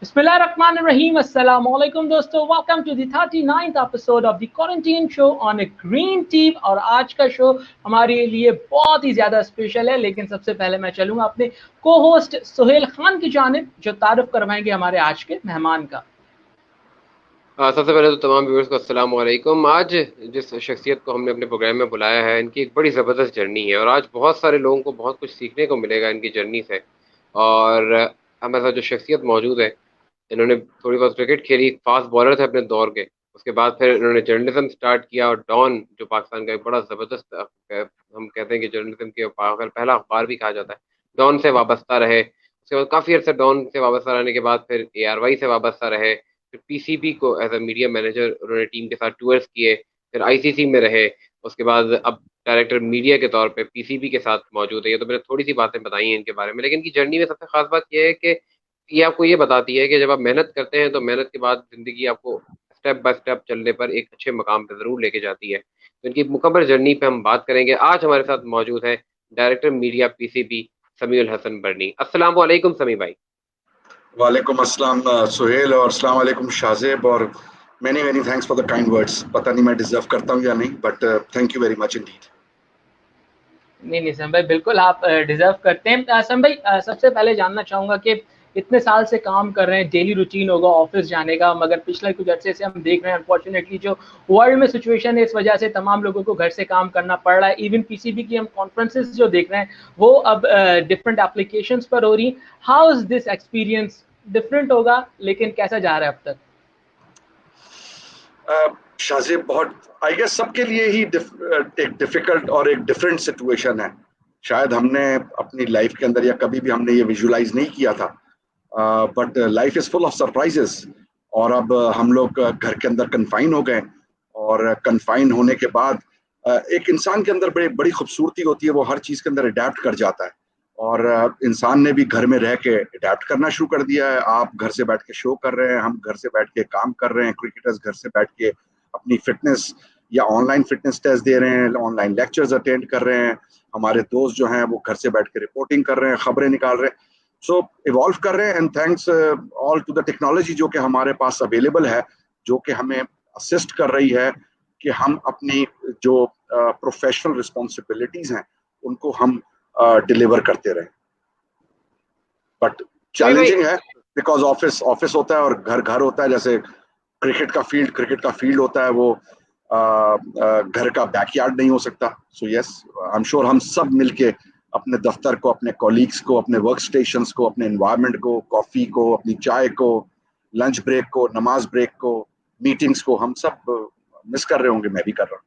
Bismillahirrahmanirrahim. Assalamu alaikum दोस्तों, welcome to the 39th episode of the quarantine show on a green team. और आज का show हमारे लिए बहुत ही ज़्यादा स्पेशल है, लेकिन सबसे पहले मैं चलूँगा अपने को होस्ट सुहेल खान की जानिब, जो तारुफ करवाएंगे हमारे आज के मेहमान का। सबसे पहले तो तमाम व्यूअर्स को अस्सलाम वालेकुम। आज जिस शख्सियत को हमने अपने प्रोग्राम में बुलाया है, इनकी एक बड़ी ज़बरदस्त जर्नी है और आज बहुत सारे लोगों को बहुत कुछ सीखने को मिलेगा इनकी जर्नी से। और हमारे साथ जो शख्सियत मौजूद है, इन्होंने थोड़ी बहुत क्रिकेट खेली, फास्ट बॉलर थे अपने दौर के। उसके बाद फिर इन्होंने जर्नलिज्म स्टार्ट किया और डॉन, जो पाकिस्तान का एक बड़ा ज़बरदस्त हम कहते हैं कि जर्नलिज्म के अगर पहला अखबार भी कहा जाता है, डॉन से वाबस्ता रहे। उसके बाद काफ़ी अर्से डॉन से वाबस्ता रहने के बाद फिर ARY से वाबस्ता रहे, फिर PCB को एज अ मीडिया मैनेजर उन्होंने टीम के साथ टूर्स किए, फिर ICC में रहे। उसके बाद अब डायरेक्टर मीडिया के तौर पे PCB के साथ मौजूद है। ये तो मैंने थोड़ी सी बातें बताई हैं इनके बारे में, लेकिन इनकी जर्नी में सबसे खास बात यह है कि ये आपको ये बताती है कि जब आप मेहनत करते हैं तो मेहनत के बाद ज़िंदगी आपको स्टेप बाय स्टेप चलने पर एक अच्छे मकाम पे ज़रूर लेके जाती है। तो इनकी मुकम्मल जर्नी पे हम बात करेंगे। आज हमारे साथ मौजूद है director media PCB Samiul Hasan Barni. अस्सलाम वालेकुम समी भाई। वालेकुम अस्सलाम सुहेल, और अस्सलाम वालेकुम शाज़ेब, और many many thanks for the kind words. पता नहीं मैं डिजर्व करता हूँ या नहीं, but thank you very much Indeed. नहीं सम भाई, बिल्कुल आप डिजर्व करते हैं। सम भाई, सबसे पहले जानना चाहूँगा कि इतने साल से काम कर रहे हैं, डेली रूटीन होगा ऑफिस जाने का, मगर पिछले कुछ अर्से से हम देख रहे हैं अनफॉर्चुनेटली जो वर्ल्ड में सिचुएशन है, इस वजह से तमाम लोगों को घर से काम करना पड़ रहा है। इवन PCB की हम कॉन्फ्रेंसेस जो देख रहे हैं वो अब डिफरेंट एप्लीकेशंस पर हो रही। How is this experience? Different होगा, लेकिन कैसा जा रहा है अब तक? शाज़ेब, बहुत आई गेस सबके लिए ही एक डिफिकल्ट और एक डिफरेंट सिचुएशन है। शायद हमने अपनी लाइफ के अंदर या कभी भी हमने ये विजुलाइज नहीं किया था, but life is full of surprises. और अब हम लोग घर के अंदर कन्फाइन हो गए, और कन्फाइन होने के बाद एक इंसान के अंदर बड़ी बड़ी खूबसूरती होती है, वो हर चीज़ के अंदर अडेप्ट कर जाता है। और इंसान ने भी घर में रह के अडेप्ट करना शुरू कर दिया है। आप घर से बैठ के शो कर रहे हैं, हम घर से बैठ के काम कर रहे हैं, क्रिकेटर्स घर से बैठ के अपनी फिटनेस या ऑनलाइन फिटनेस टेस्ट दे रहे हैं, ऑनलाइन लेक्चर्स अटेंड कर रहे हैं। हमारे दोस्त जो हैं वो घर से बैठ के रिपोर्टिंग कर रहे हैं, खबरें निकाल रहे हैं। सो इवॉल्व कर रहे हैं, and thanks all to the technology जो कि हमारे पास अवेलेबल है, जो कि हमें असिस्ट कर रही है कि हम अपनी जो प्रोफेशनल रिस्पॉन्सिबिलिटीज हैं उनको हम डिलीवर करते रहे। बट चैलेंजिंग है, बिकॉज ऑफिस ऑफिस होता है और घर घर होता है। जैसे क्रिकेट का फील्ड होता है, वो घर का बैकयार्ड नहीं हो सकता। So yes, I am sure हम सब मिलके अपने दफ्तर को, अपने कॉलीग्स को, अपने वर्क स्टेशंस को, अपने एनवायरनमेंट को, कॉफी को, अपनी चाय को, लंच ब्रेक को, नमाज ब्रेक को, मीटिंग्स को, हम सब मिस कर रहे होंगे। मैं भी कर रहा हूँ।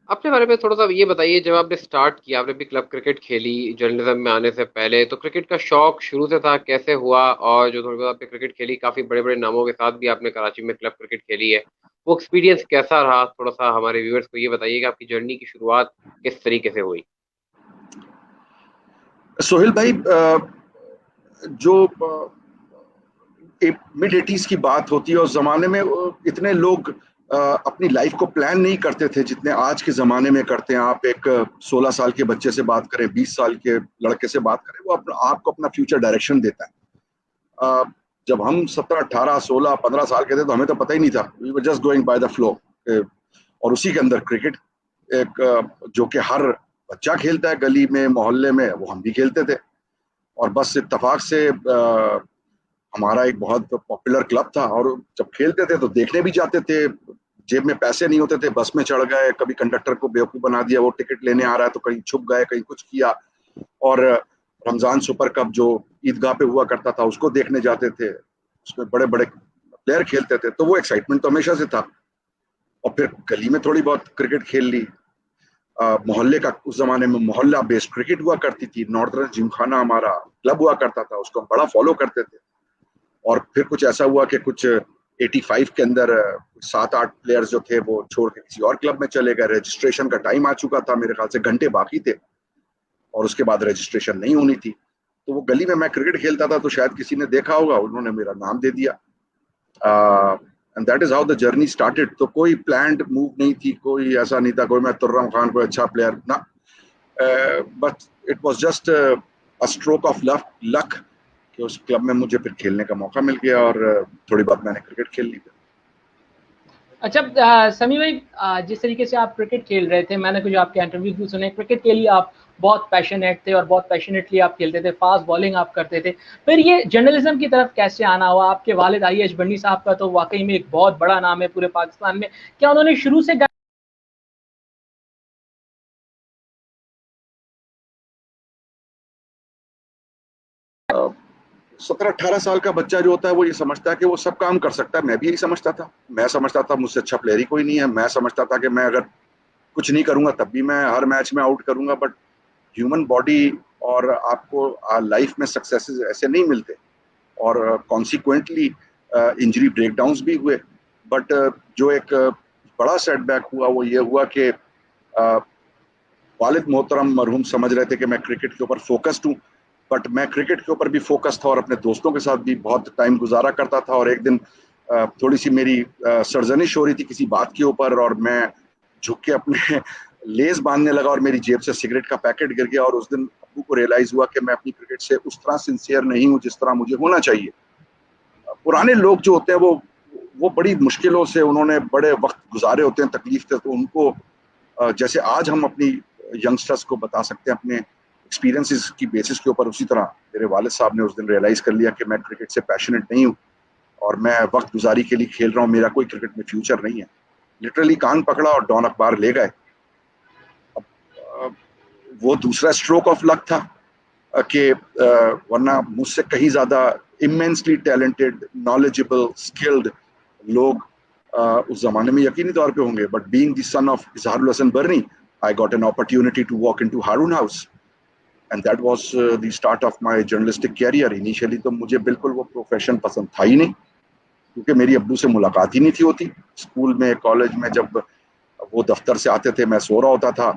अपने बारे में थोड़ा सा ये बताइए, जब आपने स्टार्ट किया, आपने भी क्लब क्रिकेट खेली जर्नलिज्म में आने से पहले, तो क्रिकेट का शौक शुरू से था, कैसे हुआ? और जो थोड़ी बहुत आपने क्रिकेट खेली, काफ़ी बड़े बड़े नामों के साथ भी आपने कराची में क्लब क्रिकेट खेली है, वो एक्सपीरियंस कैसा रहा? थोड़ा सा हमारे व्यूअर्स को ये बताइए कि आपकी जर्नी की शुरुआत किस तरीके से हुई। सोहेल भाई, जो मिड 80s की बात होती है, उस जमाने में इतने लोग अपनी लाइफ को प्लान नहीं करते थे जितने आज के ज़माने में करते हैं। आप एक 16 साल के बच्चे से बात करें, 20 साल के लड़के से बात करें, वो आपको अपना फ्यूचर डायरेक्शन देता है। जब हम 17, 18, 16, 15 साल के थे तो हमें तो पता ही नहीं था, we were just going by the flow. और उसी के अंदर क्रिकेट एक जो कि हर बच्चा खेलता है गली में, मोहल्ले में, वो हम भी खेलते थे। और बस इत्तेफाक से हमारा एक बहुत पॉपुलर क्लब था, और जब खेलते थे तो देखने भी जाते थे। जेब में पैसे नहीं होते थे, बस में चढ़ गए, कभी कंडक्टर को बेवकूफ़ बना दिया, वो टिकट लेने आ रहा है तो कहीं छुप गए, कहीं कुछ किया। और रमज़ान सुपर कप जो ईदगाह पे हुआ करता था उसको देखने जाते थे, उसमें बड़े बड़े प्लेयर खेलते थे, तो वो एक्साइटमेंट तो हमेशा से था। और फिर गली में थोड़ी बहुत क्रिकेट खेल ली। मोहल्ले का, उस जमाने में मोहल्ला बेस्ड क्रिकेट हुआ करती थी। नॉर्दर्न जिमखाना हमारा क्लब हुआ करता था, उसको हम बड़ा फॉलो करते थे। और फिर कुछ ऐसा हुआ कि कुछ 85 के अंदर 7-8 प्लेयर्स जो थे वो छोड़ के किसी और क्लब में चले गए। रजिस्ट्रेशन का टाइम आ चुका था, मेरे ख्याल से घंटे बाकी थे, और उसके बाद रजिस्ट्रेशन नहीं होनी थी। तो वो गली में मैं क्रिकेट खेलता था, तो शायद किसी ने देखा होगा, उन्होंने मेरा नाम दे दिया, and that is how the journey started. तो कोई प्लान्ड मूव नहीं थी, कोई ऐसा नहीं था कोई मैं तुर्रम खान कोई अच्छा प्लेयर ना, but it was just a stroke of luck कि उस क्लब में मुझे फिर खेलने का मौका मिल गया और थोड़ी बहुत मैंने क्रिकेट खेल ली। अच्छा समी भाई, जिस तरीके से आप क्रिकेट खेल रहे थे, मैंने कुछ आपके इंटरव्यू भी सुने, क्रिकेट के लिए आप बहुत पैशनेट थे और बहुत पैशनेटली आप खेलते थे, फास्ट बॉलिंग आप करते थे। फिर ये जर्नलिज्म की तरफ कैसे आना हुआ? आपके वालिद IAS बंडी साहब का तो वाकई में एक बहुत बड़ा नाम है पूरे पाकिस्तान में। क्या उन्होंने शुरू से 17-18 साल का बच्चा जो होता है वो ये समझता है कि वो सब काम कर सकता है। मैं भी यही समझता था। मैं समझता था मुझसे अच्छा प्लेयर ही कोई नहीं है। मैं समझता था कि मैं अगर कुछ नहीं करूंगा तब भी मैं हर मैच में आउट करूंगा। बट ह्यूमन बॉडी और आपको लाइफ में सक्सेसेस ऐसे नहीं मिलते और कॉन्सिक्वेंटली इंजरी ब्रेकडाउन्स भी हुए। बट जो एक बड़ा सेटबैक हुआ वो ये हुआ कि वालिद मोहतरम मरहूम समझ रहे थे कि मैं क्रिकेट के ऊपर फोकस्ड हूँ, बट मैं क्रिकेट के ऊपर भी फोकस था और अपने दोस्तों के साथ भी बहुत टाइम गुजारा करता था। और एक दिन थोड़ी सी मेरी सरजनिश हो रही थी किसी बात के ऊपर और मैं झुक के अपने लेस बांधने लगा और मेरी जेब से सिगरेट का पैकेट गिर गया। और उस दिन अब्बू को रियलाइज हुआ कि मैं अपनी क्रिकेट से उस तरह सिंसियर नहीं हूँ जिस तरह मुझे होना चाहिए। पुराने लोग जो होते हैं वो बड़ी मुश्किलों से उन्होंने बड़े वक्त गुजारे होते हैं, तकलीफ थे, तो उनको जैसे आज हम अपनी यंगस्टर्स को बता सकते हैं अपने एक्सपीरियंसेस की बेसिस के ऊपर, उसी तरह मेरे वालिद साहब ने उस दिन रियलाइज कर लिया कि मैं क्रिकेट से पैशनेट नहीं हूँ और मैं वक्त गुजारी के लिए खेल रहा हूँ, मेरा कोई क्रिकेट में फ्यूचर नहीं है। लिटरली कान पकड़ा और डॉन अखबार ले गए। वो दूसरा स्ट्रोक ऑफ लक था कि वरना मुझसे कहीं ज्यादा इमेंसली टैलेंटेड, नॉलेजेबल, स्किल्ड लोग उस जमाने में यकीनी तौर पे होंगे। But being the son of Izharul Hasan Burney, I got an opportunity to walk into Harun House and that was the start of my journalistic career. Initially तो मुझे बिल्कुल वो प्रोफेशन पसंद था ही नहीं क्योंकि मेरी अब्बू से मुलाकात ही नहीं थी होती। स्कूल में, कॉलेज में जब वो दफ्तर से आते थे मैं सो रहा होता था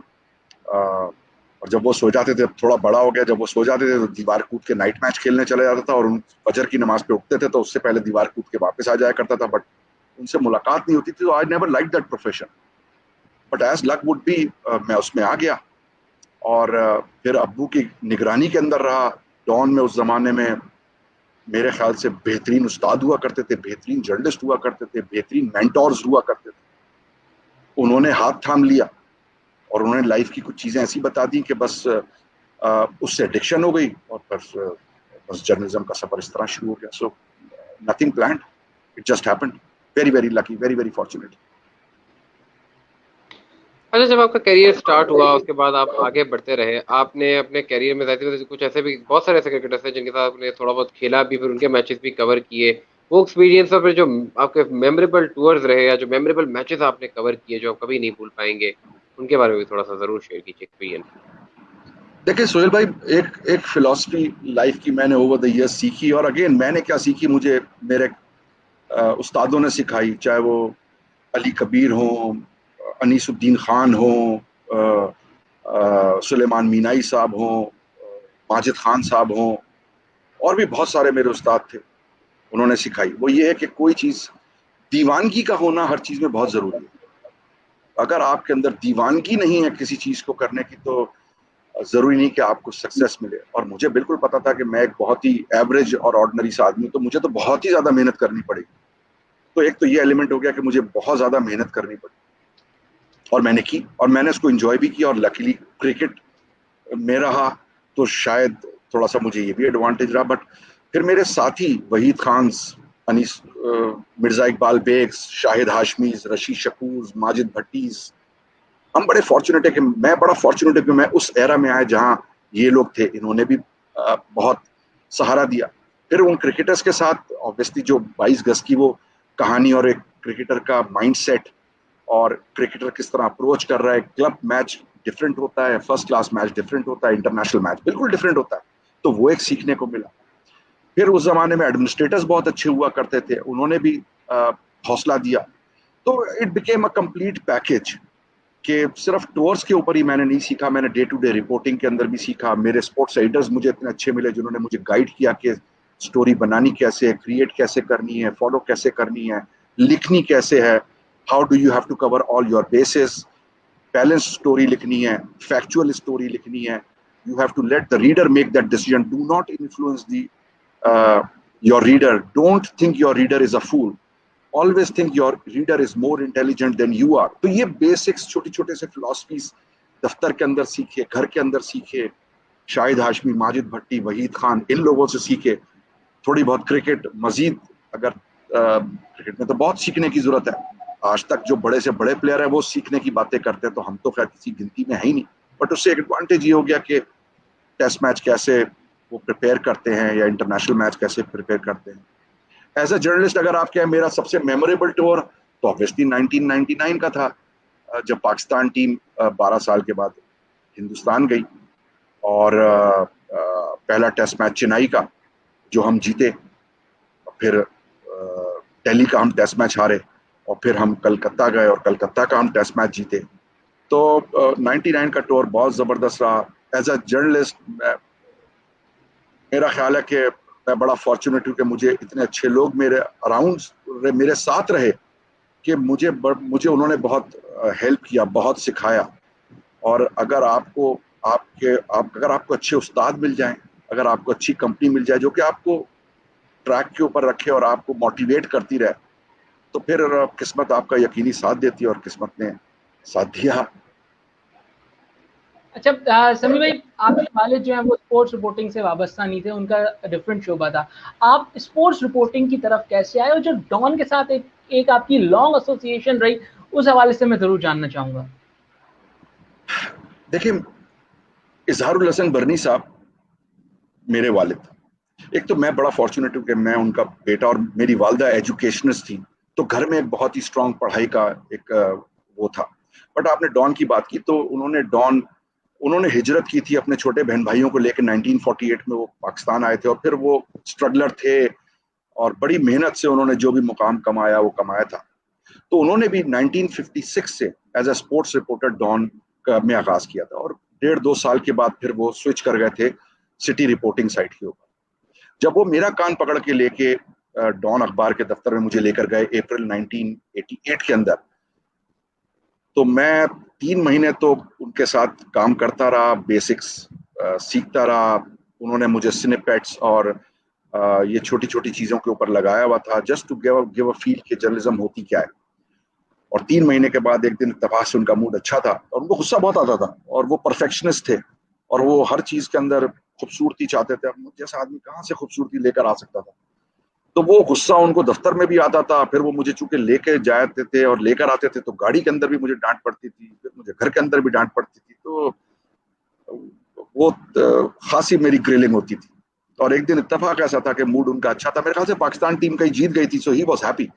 और जब वो सो जाते थे, थोड़ा बड़ा हो गया, जब वो सो जाते थे तो दीवार कूद के नाइट मैच खेलने चले जाता था और उन फजर की नमाज पे उठते थे तो उससे पहले दीवार कूद के वापस आ जाया करता था। बट उनसे मुलाकात नहीं होती थी, तो I never like that profession. But as luck would be मैं उसमें आ गया और फिर अब्बू की निगरानी के अंदर रहा। डॉन में उस जमाने में मेरे ख्याल से बेहतरीन उस्ताद हुआ करते थे, बेहतरीन जर्नलिस्ट हुआ करते थे, बेहतरीन मेंटोर्स हुआ करते थे। उन्होंने हाथ थाम लिया और उन्होंने लाइफ की कुछ चीजें ऐसी बता दी कि बस उससे एडिक्शन हो गई और बस जर्नलिज्म का सफर इस तरह शुरू हो गया। So nothing planned, it just happened. Very very lucky, very very fortunate. अच्छा, जब आपका करियर स्टार्ट हुआ उसके बाद आप आगे बढ़ते रहे, आपने अपने करियर में जाते कुछ ऐसे भी बहुत सारे ऐसे क्रिकेटर्स हैं जिनके साथ आपने थोड़ा बहुत खेला भी, फिर उनके मैचेस भी कवर किए, वो एक्सपीरियंस और फिर जो आपके मेमोरेबल टूर्स रहे या जो मेमोरेबल मैचेस आपने कवर किए जो आप कभी नहीं भूल पाएंगे, उनके बारे में भी थोड़ा सा जरूर शेयर कीजिए एक्सपीरियंस। देखिए सोहेल भाई, एक फिलॉसफी लाइफ की मैंने ओवर द ईयर्स सीखी। और अगेन मैंने क्या सीखी, मुझे मेरे उस्तादों ने सिखाई, चाहे वो अली कबीर हो, अनीसुद्दीन खान हो, सुलेमान मीनाई साहब हो, माजिद खान साहब हो, और भी बहुत सारे मेरे उस्ताद थे, उन्होंने सिखाई। वो ये है कि कोई चीज, दीवानगी का होना हर चीज में बहुत जरूरी है। अगर आपके अंदर दीवानगी नहीं है किसी चीज को करने की तो जरूरी नहीं कि आपको सक्सेस मिले। और मुझे बिल्कुल पता था कि मैं एक बहुत ही एवरेज और ऑर्डिनरी सा आदमी, तो मुझे तो बहुत ही ज्यादा मेहनत करनी पड़ेगी। तो एक तो ये एलिमेंट हो गया कि मुझे बहुत ज्यादा मेहनत करनी पड़ी और मैंने की और मैंने उसको एंजॉय भी किया। और लकीली क्रिकेट में रहा तो शायद थोड़ा सा मुझे ये भी एडवांटेज रहा। बट फिर मेरे साथी वहीद खान, अनीस, मिर्जा इकबाल बेग्स, शाहिद हाशमीज, रशीद शकूर, माजिद भट्टीज, हम बड़े फॉर्चुनेट है कि मैं बड़ा फॉर्चुनेट है कि मैं उस एरा में आया जहां ये लोग थे। इन्होंने भी बहुत सहारा दिया। फिर उन क्रिकेटर्स के साथ ऑब्वियसली जो 22 गज की वो कहानी और एक क्रिकेटर का माइंडसेट और क्रिकेटर किस तरह अप्रोच कर रहा है, क्लब मैच डिफरेंट होता है, फर्स्ट क्लास मैच डिफरेंट होता है, इंटरनेशनल मैच बिल्कुल डिफरेंट होता है, तो वो एक सीखने को मिला। फिर उस जमाने में एडमिनिस्ट्रेटर्स बहुत अच्छे हुआ करते थे, उन्होंने भी हौसला दिया। तो it became a complete package कि सिर्फ टूर्स के ऊपर ही मैंने नहीं सीखा, मैंने डे टू डे रिपोर्टिंग के अंदर भी सीखा। मेरे स्पोर्ट्स एडिटर्स मुझे इतने अच्छे मिले जिन्होंने मुझे गाइड किया कि स्टोरी बनानी कैसे है, क्रिएट कैसे करनी है, फॉलो कैसे करनी है, लिखनी कैसे है, how do you have to cover all your bases, balance story लिखनी है, फैक्चुअल स्टोरी लिखनी है, you have to let the reader make that decision, do not influence the your reader, don't think your reader is a fool, always think your reader is more intelligent than you are. तो ये basics छोटे छोटे से philosophies दफ्तर के अंदर सीखे, घर के अंदर सीखे, शाहिद हाशमी, माजिद भट्टी, वहीद खान, इन लोगों से सीखे। थोड़ी बहुत क्रिकेट, मजीद अगर क्रिकेट में तो बहुत सीखने की जरूरत है। आज तक जो बड़े से बड़े प्लेयर है वो सीखने की बातें करते हैं, तो हम तो खैर किसी गिनती में है ही नहीं। बट उससे एक एडवांटेज ये हो गया कि टेस्ट मैच कैसे वो प्रिपेयर करते हैं या इंटरनेशनल मैच कैसे प्रिपेयर करते हैं। एज ए जर्नलिस्ट अगर आप क्या, मेरा सबसे मेमोरेबल टूर तो ऑब्वियसली 1999 का था, जब पाकिस्तान टीम 12 साल के बाद हिंदुस्तान गई, और पहला टेस्ट मैच चेन्नई का जो हम जीते, फिर दिल्ली का हम टेस्ट मैच हारे, और फिर हम कलकत्ता गए और कलकत्ता का हम टेस्ट मैच जीते। तो 99 का टूर बहुत ज़बरदस्त रहा। एज अ जर्नलिस्ट मेरा ख्याल है कि मैं बड़ा फॉर्चुनेट हूँ कि मुझे इतने अच्छे लोग मेरे अराउंड मेरे साथ रहे कि मुझे उन्होंने बहुत हेल्प किया, बहुत सिखाया। और अगर आपको अगर आपको अच्छे उस्ताद मिल जाएं, अगर आपको अच्छी कंपनी मिल जाए जो कि आपको ट्रैक के ऊपर रखे और आपको मोटिवेट करती रहे, तो फिर किस्मत आपका यकीनी साथ देती है, और किस्मत ने साथ दिया। अच्छा समी भाई, आपके वालिद जो है वो स्पोर्ट्स रिपोर्टिंग से वाबस्ता नहीं थे, उनका डिफरेंट शोबा था। आप स्पोर्ट्स रिपोर्टिंग की तरफ कैसे आए, और जो डॉन के साथ एक आपकी लॉन्ग एसोसिएशन रही, उस हवाले से मैं जरूर जानना चाहूंगा। देखिए, इजहारुल हसन बरनी साहब मेरे वालिद, एक तो मैं बड़ा फॉर्चुनेट हूँ कि मैं उनका बेटा, और मेरी वालदा एजुकेशनिस्ट थी, तो घर में एक बहुत ही स्ट्रांग पढ़ाई का एक वो था। बट आपने डॉन की बात की, तो उन्होंने हिजरत की थी अपने छोटे बहन भाइयों को लेकर 1948 में, वो पाकिस्तान आए थे, और फिर वो स्ट्रगलर थे, और बड़ी मेहनत से उन्होंने जो भी मुकाम कमाया वो कमाया था। तो उन्होंने भी 1956 से as a sports reporter Dawn में आगाज किया था, और 1.5-2 साल के बाद फिर वो स्विच कर गए थे सिटी रिपोर्टिंग साइट के ऊपर। जब वो मेरा कान पकड़ के लेके डॉन अखबार के दफ्तर में मुझे लेकर गए अप्रैल 1988 के अंदर, तो मैं 3 महीने तो उनके साथ काम करता रहा, बेसिक्स सीखता रहा। उन्होंने मुझे स्निपेट्स और ये छोटी छोटी चीज़ों के ऊपर लगाया हुआ था, just to give a feel कि जर्नलिज्म होती क्या है। और 3 महीने के बाद एक दिन इत्तेफाक से उनका मूड अच्छा था, और उनको गुस्सा बहुत आता था, और वो परफेक्शनिस्ट थे, और वो हर चीज़ के अंदर खूबसूरती चाहते थे। जैसा आदमी कहाँ से खूबसूरती लेकर आ सकता था, तो वो गुस्सा उनको दफ्तर में भी आता था। फिर वो मुझे चूंकि लेके जाते थे और लेकर आते थे, तो गाड़ी के अंदर भी मुझे डांट पड़ती थी, फिर मुझे घर के अंदर भी डांट पड़ती थी। तो वो खासी मेरी ग्रिलिंग होती थी। और एक दिन इत्तेफाक ऐसा था कि मूड उनका अच्छा था, मेरे ख्याल से पाकिस्तान टीम कहीं जीत गई थी, सो ही वॉज हैप्पी।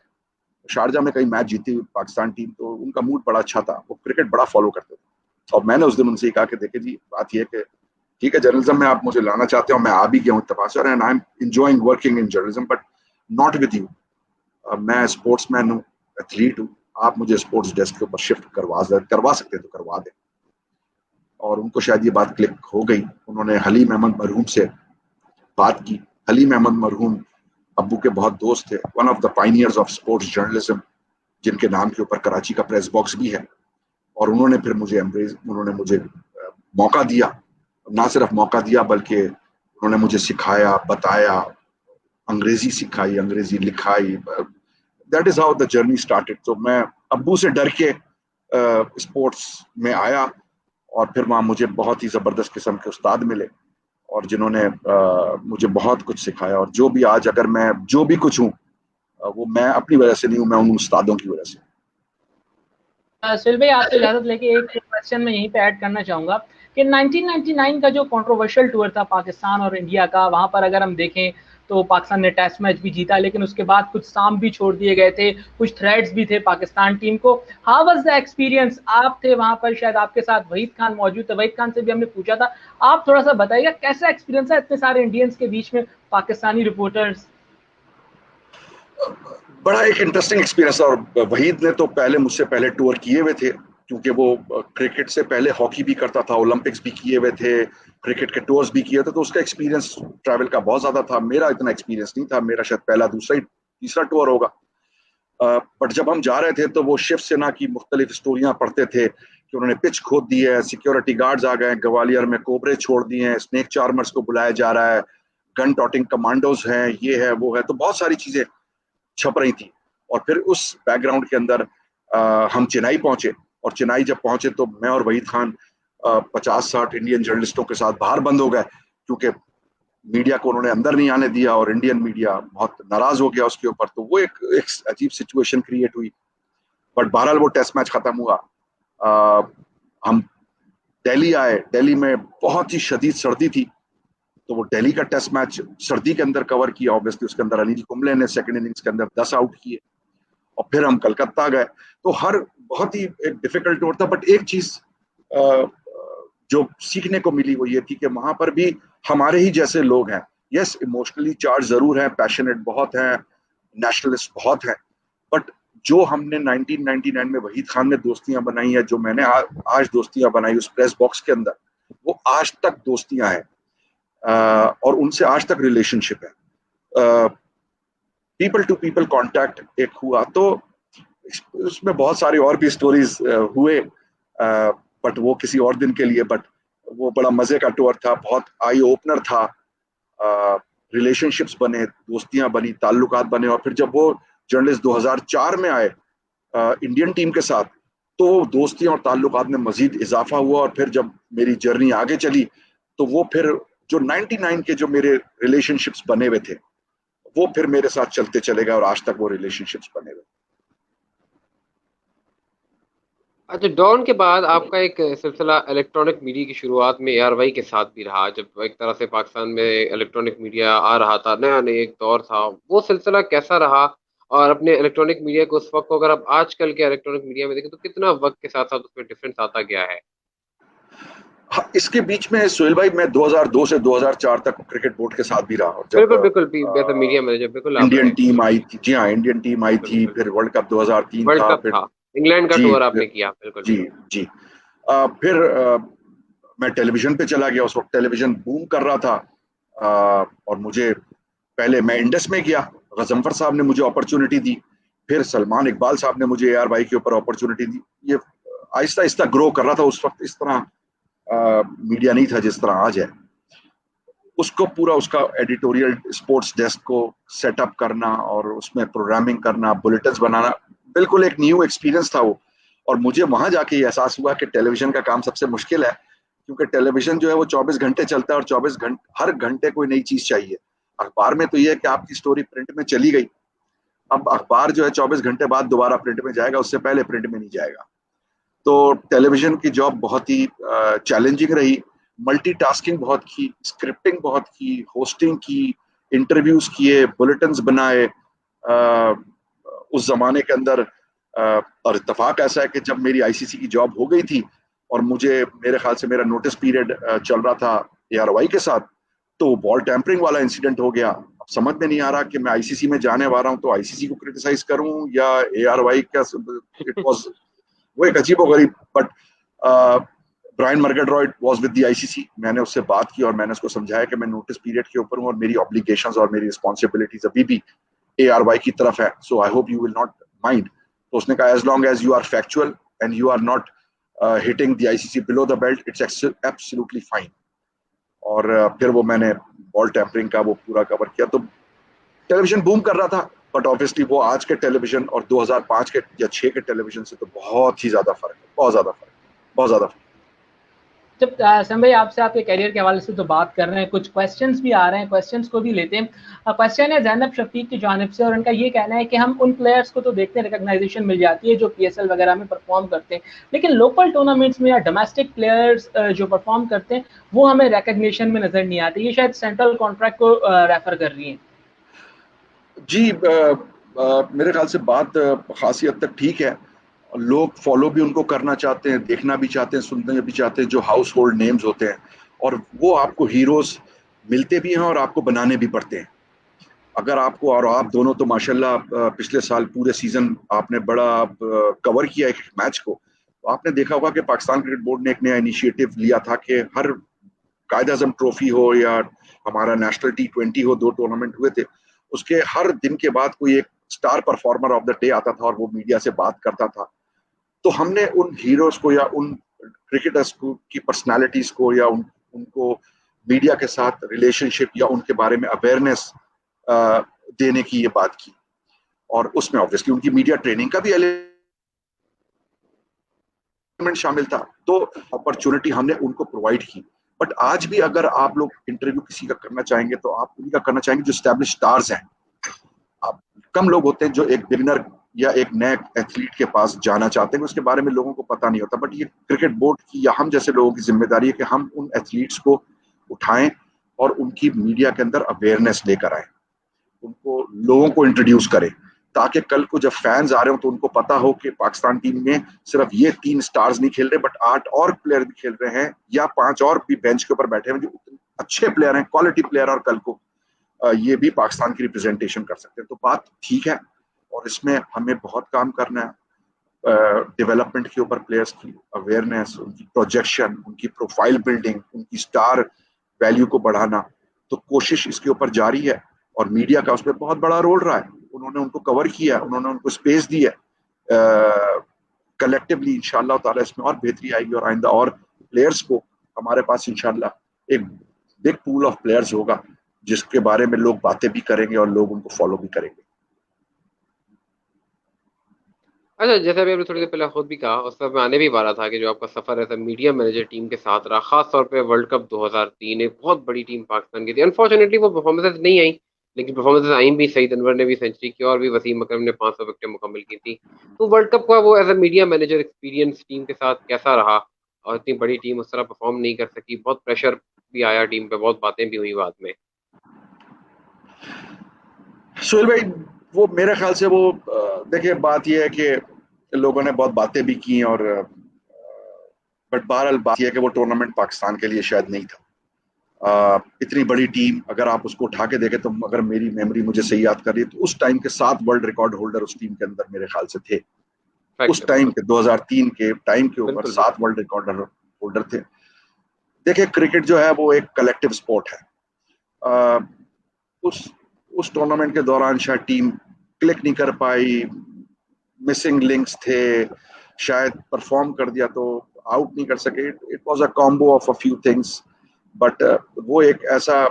शारजा में कहीं मैच जीती पाकिस्तान टीम, तो उनका मूड बड़ा अच्छा था, वो क्रिकेट बड़ा फॉलो करते थे। और मैंने उस दिन उनसे कहा कि देखिए जी, बात यह कि ठीक है, जर्नलिज्म में आप मुझे लाना चाहते हो, मैं आ भी गया हूँ इत्तेफाक से, और I am enjoying working in journalism, but not with you. मैं स्पोर्ट्समैन हूँ, एथलीट हूँ, आप मुझे स्पोर्ट्स डेस्क के ऊपर शिफ्ट करवा सकते हैं तो करवा दें। और उनको शायद ये बात क्लिक हो गई। उन्होंने हलीम अहमद मरहूम से बात की। हलीम अहमद मरहूम अब्बू के बहुत दोस्त थे, one of the Pioneers of sports journalism, जिनके नाम के ऊपर कराची का प्रेस बॉक्स भी है। और उन्होंने फिर उन्होंने मुझे मौका दिया, ना सिर्फ मौका दिया बल्कि उन्होंने मुझे सिखाया, बताया, अंग्रेजी सिखाई, अंग्रेजी लिखाई। That is how the journey started. तो मैं अब्बू से डर के स्पोर्ट्स में आया, और फिर वहाँ मुझे बहुत ही ज़बरदस्त किस्म के उस्ताद मिले, और जिन्होंने मुझे बहुत कुछ सिखाया। और जो भी आज अगर मैं जो भी कुछ हूँ, वो मैं अपनी वजह से नहीं हूँ, मैं उन उस्तादों की वजह से। सुहेल भाई, आपसे इजाजत लेके एक क्वेश्चन मैं यहीं पे ऐड करना चाहूंगा कि 1999 का जो कंट्रोवर्शियल टूर था पाकिस्तान और इंडिया का, वहां पर अगर हम देखें तो पाकिस्तान ने टेस्ट मैच भी जीता, लेकिन उसके बाद कुछ साम भी छोड़ दिए गए थे, कुछ थ्रेड्स भी थे पाकिस्तान टीम को। How was the experience? आप थे वहां पर, शायद आपके साथ वहीद खान मौजूद थे, वहीद खान से भी हमने पूछा था। आप थोड़ा सा बताइएगा कैसा एक्सपीरियंस है इतने सारे इंडियंस के बीच में, पाकिस्तानी रिपोर्टर्स? बड़ा एक इंटरेस्टिंग एक्सपीरियंस। और वहीद ने तो मुझसे पहले टूर किए हुए थे, क्योंकि वो क्रिकेट से पहले हॉकी भी करता था, ओलंपिक्स भी किए हुए थे, क्रिकेट के टूर्स भी किए थे, तो उसका एक्सपीरियंस ट्रैवल का बहुत ज्यादा था। मेरा इतना एक्सपीरियंस नहीं था, मेरा शायद पहला दूसरा ही तीसरा टूर होगा। बट जब हम जा रहे थे तो वो शिव सेना की मुख्तलिफ स्टोरियां पढ़ते थे कि उन्होंने पिच खोद दी है, सिक्योरिटी गार्ड्स आ गए, ग्वालियर में कोबरे छोड़ दिए हैं, स्नेक चार्मर्स को बुलाया जा रहा है, गन टॉटिंग कमांडोज हैं, ये है वो है, तो बहुत सारी चीजें छप रही थी। और फिर उस बैकग्राउंड के अंदर हम चेन्नई पहुंचे, और चेन्नई जब पहुंचे तो मैं और वहीद खान 50-60 इंडियन जर्नलिस्टों के साथ बाहर बंद हो गए, क्योंकि मीडिया को उन्होंने अंदर नहीं आने दिया और इंडियन मीडिया बहुत नाराज हो गया उसके ऊपर। तो वो एक अजीब सिचुएशन क्रिएट हुई। बट बहरहाल वो टेस्ट मैच खत्म हुआ। हम दिल्ली आए, दिल्ली में बहुत ही शदीद सर्दी थी, तो वो दिल्ली का टेस्ट मैच सर्दी के अंदर कवर किया। ऑब्वियसली उसके अंदर अनिल कुंबले ने सेकंड इनिंग्स के अंदर 10 आउट किए, और फिर हम कलकत्ता गए। तो हर बहुत ही एक डिफिकल्ट टूर था। बट एक चीज जो सीखने को मिली वो ये थी कि वहां पर भी हमारे ही जैसे लोग हैं। यस, इमोशनली चार्ज जरूर है, पैशनेट बहुत हैं, नेशनलिस्ट बहुत हैं, बट जो हमने 1999 में वहीद खान ने दोस्तियां बनाई है, जो मैंने आज दोस्तियां बनाई उस प्रेस बॉक्स के अंदर, वो आज तक दोस्तियां हैं, और उनसे आज तक रिलेशनशिप है। पीपल टू पीपल कांटेक्ट एक हुआ, तो उसमें बहुत सारी और भी स्टोरीज हुए, बट वो किसी और दिन के लिए। बट वो बड़ा मजे का टूर था, बहुत आई ओपनर था। रिलेशनशिप्स बने, दोस्तियां बनी, ताल्लुकात बने। और फिर जब वो जर्नलिस्ट 2004 में आए इंडियन टीम के साथ, तो दोस्तियां और ताल्लुकात में मजीद इजाफा हुआ। और फिर जब मेरी जर्नी आगे चली, तो वो फिर जो 99 के जो मेरे रिलेशनशिप्स बने हुए थे, वो फिर मेरे साथ चलते चले गए, और आज तक वो रिलेशनशिप्स बने हुए। अच्छा, डॉन के बाद आपका एक सिलसिला इलेक्ट्रॉनिक मीडिया की शुरुआत में एआरवाई के साथ भी रहा, जब एक तरह से पाकिस्तान में इलेक्ट्रॉनिक मीडिया आ रहा था, नया नया एक दौर था। वो सिलसिला कैसा रहा? और अपने इलेक्ट्रॉनिक मीडिया को उस वक्त को अगर आप आजकल के इलेक्ट्रॉनिक मीडिया में देखें तो कितना वक्त के साथ साथ उसमें डिफरेंस आता गया है? हाँ, इसके बीच में सोहेल भाई, मैं 2002 से 2004 तक क्रिकेट बोर्ड के साथ भी रहा। और जब बिल्कुल बिल्कुल, बेहतर मीडिया मैनेजर, बिल्कुल आप इंडियन रहे। टीम आई थी, जी हाँ, इंडियन टीम आई बिल्कुल थी, बिल्कुल। फिर वर्ल्ड कप 2003 वर्ल्ड था, कप फिर था, इंग्लैंड का जी, टूर आपने फिर किया, बिल्कुल। जी जी फिर मैं टेलीविजन पे चला गया। उस वक्त टेलीविजन बूम कर रहा था, और मुझे पहले मैं इंडस में गया, गजम्फर साहब ने मुझे अपॉर्चुनिटी दी, फिर सलमान इकबाल साहब ने मुझे AR भाई के ऊपर अपॉर्चुनिटी दी। ये आहिस्ता आहिस्ता ग्रो कर रहा था। उस वक्त इस तरह मीडिया नहीं था जिस तरह आज है। उसको पूरा उसका एडिटोरियल स्पोर्ट्स डेस्क को सेटअप करना और उसमें प्रोग्रामिंग करना, बुलेटिन्स बनाना, बिल्कुल एक न्यू एक्सपीरियंस था वो। और मुझे वहां जाके ये एहसास हुआ कि टेलीविजन का काम सबसे मुश्किल है, क्योंकि टेलीविजन जो है वो 24 घंटे चलता है, और 24 घंटे हर घंटे कोई नई चीज चाहिए। अखबार में तो ये है कि आपकी स्टोरी प्रिंट में चली गई, अब अखबार जो है 24 घंटे बाद दोबारा प्रिंट में जाएगा, उससे पहले प्रिंट में नहीं जाएगा। तो टेलीविजन की जॉब बहुत ही चैलेंजिंग रही। मल्टीटास्किंग बहुत की, स्क्रिप्टिंग बहुत की, होस्टिंग की, इंटरव्यूज किए, बुलेटिन्स बनाए। उस जमाने के अंदर और इत्तेफाक ऐसा है कि जब मेरी ICC की जॉब हो गई थी, और मुझे मेरे ख्याल से मेरा नोटिस पीरियड चल रहा था ARY के साथ, तो बॉल टैंपरिंग वाला इंसिडेंट हो गया। अब समझ में नहीं आ रहा कि मैं ICC में जाने वाला हूँ तो ICC को क्रिटिसाइज करूं या ARY का। इट वाज वो एक अजीब गरीब। But Brian Murgatroyd was with the ICC। मैंने उससे बात की और मैंने उसको समझाया कि मैं नोटिस पीरियड के ऊपर हूँ और मेरी ऑब्लिगेशंस और मेरी रिस्पॉन्सिबिलिटीज अभी भी ARY की तरफ है, so I hope you will not mind. तो उसने कहा as long as you are factual and you are not hitting the ICC below the belt, it's absolutely fine. और फिर वो मैंने बॉल टैंपरिंग का वो पूरा कवर किया। तो टेलीविजन बूम कर रहा था, बट ऑब्वियसली वो आज के टेलीविजन और 2005 के या 6 के टेलीविजन से तो बहुत ही ज्यादा फर्क है, बहुत ज्यादा फर्क, बहुत ज्यादा फर्क। जब सम भाई आपसे आपके करियर के हवाले से तो बात कर रहे हैं, कुछ क्वेश्चंस भी आ रहे हैं, क्वेश्चंस को भी लेते हैं। क्वेश्चन है ज़ैनब शफीक की जानिब से, और उनका ये कहना है कि हम उन प्लेयर्स को तो देखते हैं, रिकॉग्नाइजेशन मिल जाती है जो PSL वगैरह में परफॉर्म करते हैं, लेकिन लोकल टूर्नामेंट्स में या डोमेस्टिक प्लेयर्स जो परफॉर्म करते हैं वो हमें रिकॉग्निशन में नजर नहीं आते। ये शायद सेंट्रल कॉन्ट्रैक्ट को रेफर कर रही है। जी, मेरे ख्याल से बात खासी हद तक ठीक है। लोग फॉलो भी उनको करना चाहते हैं, देखना भी चाहते हैं, सुनना भी चाहते हैं, जो हाउस होल्ड नेम्स होते हैं, और वो आपको हीरोज मिलते भी हैं और आपको बनाने भी पड़ते हैं। अगर आपको, और आप दोनों तो माशाल्लाह पिछले साल पूरे सीजन आपने बड़ा कवर किया एक मैच को, तो आपने देखा होगा कि पाकिस्तान क्रिकेट बोर्ड ने एक नया इनिशिएटिव लिया था कि हर कायद आजम ट्रॉफी हो या हमारा नेशनल T20 हो, 2 टूर्नामेंट हुए थे, उसके हर दिन के बाद कोई एक star performer of the day आता था और वो मीडिया से बात करता था। तो हमने उन हीरोज को या उन क्रिकेटर्स को की पर्सनालिटीज को या उनको मीडिया के साथ रिलेशनशिप या उनके बारे में अवेयरनेस देने की ये बात की, और उसमें ऑब्वियसली उनकी मीडिया ट्रेनिंग का भी एलिमेंट शामिल था। तो अपॉर्चुनिटी हमने उनको प्रोवाइड की। बट आज भी अगर आप लोग इंटरव्यू किसी का करना चाहेंगे तो आप उन्हीं का करना चाहेंगे जो एस्टैब्लिश स्टार्स हैं। आप कम लोग होते हैं जो एक बिगिनर या एक नए एथलीट के पास जाना चाहते हैं, उसके बारे में लोगों को पता नहीं होता। बट ये क्रिकेट बोर्ड की या हम जैसे लोगों की जिम्मेदारी है कि हम उन एथलीट्स को उठाएं और उनकी मीडिया के अंदर अवेयरनेस लेकर आए, उनको लोगों को इंट्रोड्यूस करें, ताकि कल को जब फैंस आ रहे हो तो उनको पता हो कि पाकिस्तान टीम में सिर्फ ये 3 स्टार्स नहीं खेल रहे, बट 8 और प्लेयर भी खेल रहे हैं, या 5 और भी बेंच के ऊपर बैठे हैं जो अच्छे प्लेयर हैं, क्वालिटी प्लेयर, और कल को ये भी पाकिस्तान की रिप्रेजेंटेशन कर सकते हैं। तो बात ठीक है, और इसमें हमें बहुत काम करना है। डेवलपमेंट के ऊपर, प्लेयर्स की अवेयरनेस, उनकी प्रोजेक्शन, उनकी प्रोफाइल बिल्डिंग, उनकी स्टार वैल्यू को बढ़ाना, तो कोशिश इसके ऊपर जारी है। और मीडिया का उसमें बहुत बड़ा रोल रहा है। उन्होंने उनको कवर किया, उन्होंने उनको स्पेस दी है। कलेक्टिवली इंशाल्लाह ताला इसमें और बेहतरी आएगी, और आइंदा और प्लेयर्स को हमारे पास इंशाल्लाह एक बिग पूल ऑफ प्लेयर्स होगा जिसके बारे में लोग बातें भी करेंगे और लोग उनको फॉलो भी करेंगे। अच्छा, जैसे अभी आपने थोड़ी देर पहले खुद भी कहा, उस समय आने भी वाला था कि जो आपका सफर है मीडिया मैनेजर टीम के साथ रहा, खास तौर पे वर्ल्ड कप 2003, एक बहुत बड़ी टीम पाकिस्तान की थी। अनफॉर्चुनेटली वो परफॉर्मेंसेज नहीं आई, लेकिन परफॉर्मेंसेज आई भी। सईद अनवर ने भी सेंचुरी की और भी वसीम अकरम ने 500 विकेटें मुकम्मल की थी। तो वर्ल्ड कप का वो as a media manager experience team के साथ कैसा रहा? और इतनी बड़ी टीम उस तरह परफॉर्म नहीं कर सकी, बहुत प्रेशर भी आया टीम पे, बहुत बातें भी हुई बाद में। सुहेल भाई, वो मेरे ख्याल से वो देखिए, बात यह है कि लोगों ने बहुत बातें भी की, और बट बहरहाल बात यह है कि वो टूर्नामेंट पाकिस्तान के लिए शायद नहीं था। इतनी बड़ी टीम अगर आप उसको उठा के देखें, तो अगर मेरी मेमोरी मुझे सही याद कर रही है तो उस टाइम के 7 वर्ल्ड रिकॉर्ड होल्डर उस टीम के अंदर मेरे ख्याल से थे। उस टाइम के 2003 के टाइम के ऊपर 7 वर्ल्ड रिकॉर्ड होल्डर थे। देखिए, क्रिकेट जो है वो एक कलेक्टिव स्पोर्ट है। उस टूर्नामेंट के दौरान शायद टीम क्लिक नहीं कर पाई, मिसिंग लिंक्स थे, शायद परफॉर्म कर दिया तो आउट नहीं कर सके। It was a combo of a few things, but वो एक ऐसा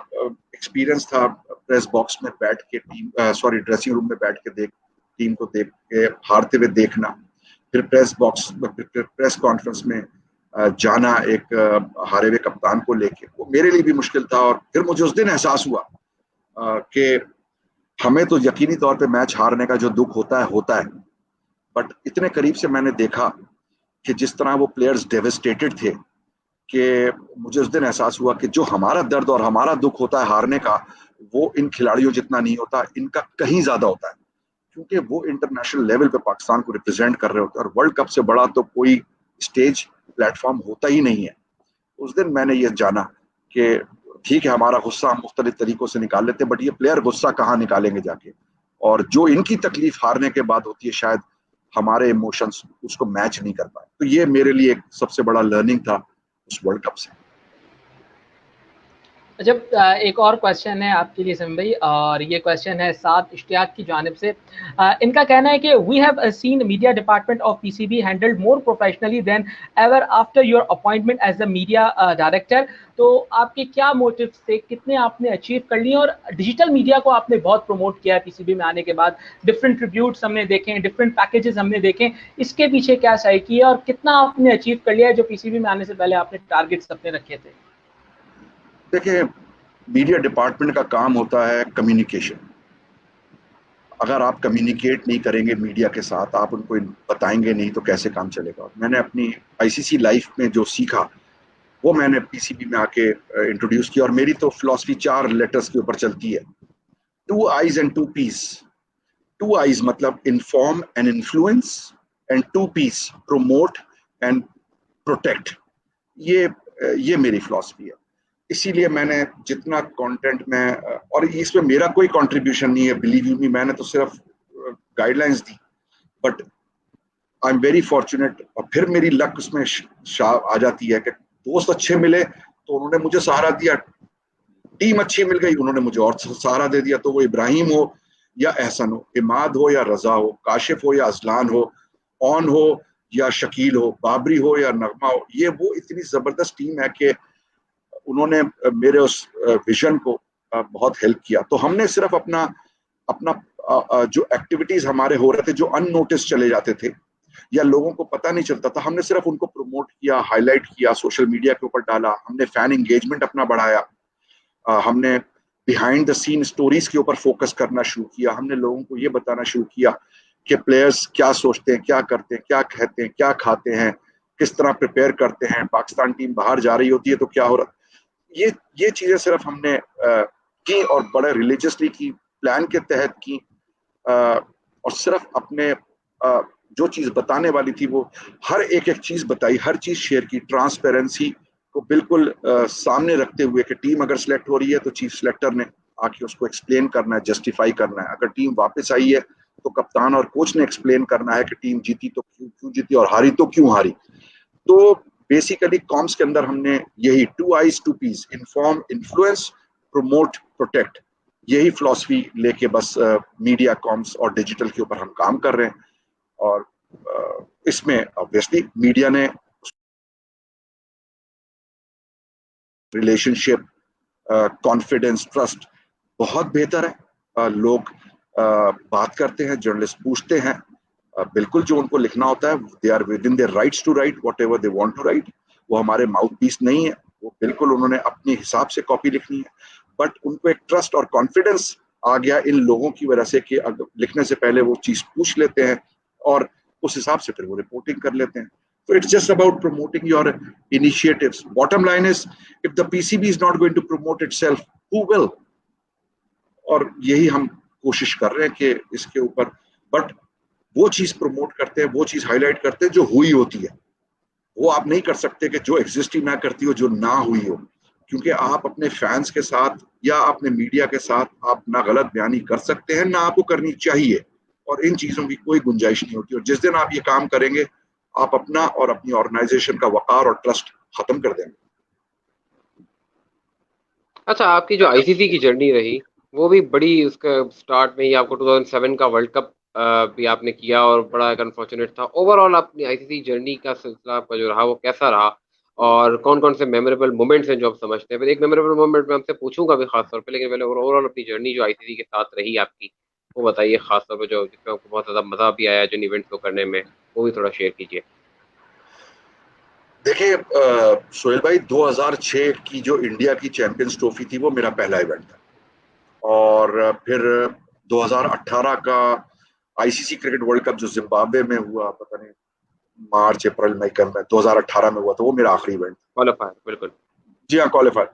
एक्सपीरियंस था प्रेस बॉक्स में बैठ के ड्रेसिंग रूम में बैठ के टीम को देख के हारते हुए देखना, फिर प्रेस कॉन्फ्रेंस में जाना एक हारे हुए कप्तान को लेके, वो मेरे लिए भी मुश्किल था। और फिर मुझे उस दिन एहसास हुआ कि हमें तो यकीनी तौर पे मैच हारने का जो दुख होता है, बट इतने करीब से मैंने देखा कि जिस तरह वो प्लेयर्स डेविस्टेटेड थे, कि मुझे उस दिन एहसास हुआ कि जो हमारा दर्द और हमारा दुख होता है हारने का, वो इन खिलाड़ियों जितना नहीं होता, इनका कहीं ज्यादा होता है, क्योंकि वो इंटरनेशनल लेवल पे पाकिस्तान को रिप्रेजेंट कर रहे होते हैं, और वर्ल्ड कप से बड़ा तो कोई स्टेज प्लेटफॉर्म होता ही नहीं है। उस दिन मैंने ये जाना कि ठीक है, हमारा गुस्सा हम मुख्तलिफ तरीकों से निकाल लेते हैं, बट ये प्लेयर गुस्सा कहाँ निकालेंगे जाके, और जो इनकी तकलीफ हारने के बाद होती है, शायद हमारे इमोशंस उसको मैच नहीं कर पाए। तो ये मेरे लिए एक सबसे बड़ा लर्निंग था उस वर्ल्ड कप से। जब एक और क्वेश्चन है आपके लिए समीम भाई, और ये क्वेश्चन है साद इश्तियाक की जानिब से। इनका कहना है कि we have seen media department of PCB handled more professionally than ever after your appointment as the media director. तो आपके क्या मोटिव्स थे, कितने आपने अचीव कर लिए? और डिजिटल मीडिया को आपने बहुत प्रमोट किया पीसीबी में आने के बाद, डिफरेंट ट्रिब्यूट्स हमने देखे, डिफरेंट पैकेजेस हमने देखे, इसके पीछे क्या सही है और कितना आपने अचीव कर लिया है जो पीसीबी में आने से पहले आपने टारगेट्स अपने रखे थे? देखिए, मीडिया डिपार्टमेंट का काम होता है कम्युनिकेशन। अगर आप कम्युनिकेट नहीं करेंगे मीडिया के साथ, आप उनको बताएंगे नहीं, तो कैसे काम चलेगा। मैंने अपनी आईसीसी लाइफ में जो सीखा वो मैंने पीसीबी में आके इंट्रोड्यूस किया, और मेरी तो फिलॉसफी 4 लेटर्स के ऊपर चलती है, 2 आईज एंड 2 पीस। 2 आईज मतलब inform and influence, and 2 P's promote and protect. ये मेरी फिलॉसफी है। इसीलिए मैंने जितना कंटेंट में, और इसमें मेरा कोई कंट्रीब्यूशन नहीं है, बिलीव यू मी, मैंने तो सिर्फ guidelines the, but I am very fortunate. और फिर मेरी लक उसमें आ जाती है कि दोस्त अच्छे मिले तो उन्होंने मुझे सहारा दिया, टीम अच्छी मिल गई, उन्होंने मुझे और सहारा दे दिया। तो वो इब्राहिम हो या एहसन हो, इमाद हो या रजा हो, काशिफ हो या अजलान हो, ऑन हो या शकील हो, बाबरी हो या नगमा हो, ये वो इतनी जबरदस्त टीम है कि उन्होंने मेरे उस विजन को बहुत हेल्प किया। तो हमने सिर्फ अपना अपना जो एक्टिविटीज हमारे हो रहे थे जो अननोटिस चले जाते थे या लोगों को पता नहीं चलता था, हमने सिर्फ उनको प्रमोट किया, हाईलाइट किया, सोशल मीडिया के ऊपर डाला, हमने फैन एंगेजमेंट अपना बढ़ाया, हमने बिहाइंड द सीन स्टोरीज के ऊपर फोकस करना शुरू किया, हमने लोगों को ये बताना शुरू किया कि प्लेयर्स क्या सोचते हैं, क्या करते हैं, क्या कहते हैं, क्या खाते हैं, किस तरह प्रिपेयर करते हैं, पाकिस्तान टीम बाहर जा रही होती है तो क्या हो रहा। ये चीजें सिर्फ हमने की और बड़े रिलीजियसली की, प्लान के तहत की, और सिर्फ अपने जो चीज बताने वाली थी वो हर एक चीज बताई, हर चीज शेयर की, ट्रांसपेरेंसी को बिल्कुल सामने रखते हुए कि टीम अगर सिलेक्ट हो रही है तो चीफ सिलेक्टर ने आके उसको एक्सप्लेन करना है, जस्टिफाई करना है। अगर टीम वापस आई है तो कप्तान और कोच ने एक्सप्लेन करना है कि टीम जीती तो क्यों जीती और हारी तो क्यों हारी। तो बेसिकली कॉम्स के अंदर हमने यही 2 eyes 2 P's, inform, influence, promote, protect, यही फिलॉसफी लेके बस मीडिया, कॉम्स और डिजिटल के ऊपर हम काम कर रहे हैं। और इसमें ऑब्वियसली मीडिया ने रिलेशनशिप, कॉन्फिडेंस, ट्रस्ट बहुत बेहतर है। लोग बात करते हैं, जर्नलिस्ट पूछते हैं, बिल्कुल जो उनको लिखना होता है, they are within their rights to write whatever they want to write. वो हमारे माउथ पीस नहीं है, वो बिल्कुल उन्होंने अपने हिसाब से कॉपी लिखनी है, बट उनको एक ट्रस्ट और कॉन्फिडेंस आ गया इन लोगों की वजह से कि लिखने से पहले वो चीज पूछ लेते हैं और उस हिसाब से फिर वो रिपोर्टिंग कर लेते हैं। So it's just about promoting your initiatives. Bottom line is, if the PCB is not going to promote itself, who will? और यही हम कोशिश कर रहे हैं कि इसके ऊपर, बट वो चीज प्रमोट करते हैं, वो चीज हाईलाइट करते हैं जो हुई होती है। वो आप नहीं कर सकते कि जो एग्जिस्ट ही ना करती हो, जो ना हुई हो, क्योंकि आप अपने फैंस के साथ या अपने मीडिया के साथ आप ना गलत बयानी कर सकते हैं, ना आपको करनी चाहिए, और इन चीजों की कोई गुंजाइश नहीं होती। और जिस दिन आप ये काम करेंगे, आप अपना और अपनी ऑर्गेनाइजेशन का वकार और ट्रस्ट खत्म कर देंगे। अच्छा, आपकी जो आईसीसी की जर्नी रही वो भी बड़ी, उसका स्टार्ट में ही आपको 2007 का वर्ल्ड कप भी आपने किया और बड़ा एक अनफॉर्चुनेट था। ओवरऑल अपनी आईसीसी जर्नी का सिलसिला आपका जो रहा वो कैसा रहा, और कौन कौन से मेमोरेबल मोमेंट्स हैं जो आप समझते हैं? फिर एक मेमोरेबल मोमेंट मैं आपसे पूछूंगा भी खास तौर पे, लेकिन पहले ओवरऑल अपनी जर्नी जो आईसीसी के साथ रही आपकी वो बताइए, खास तौर पे जो जिसमें आपको बहुत ज्यादा मजा भी आया जिन इवेंट्स को करने में, वो भी थोड़ा शेयर कीजिए। देखिए सोहेल भाई, 2006 की जो इंडिया की चैंपियंस ट्रॉफी थी वो मेरा पहला इवेंट था, और फिर 2018 का आईसीसी क्रिकेट वर्ल्ड कप जो जिम्बाब्वे में हुआ, पता नहीं मार्च अप्रैल मई में 2018 में हुआ, तो वो मेरा आखिरी इवेंट। क्वालिफायर, बिल्कुल। जी हाँ, क्वालिफायर।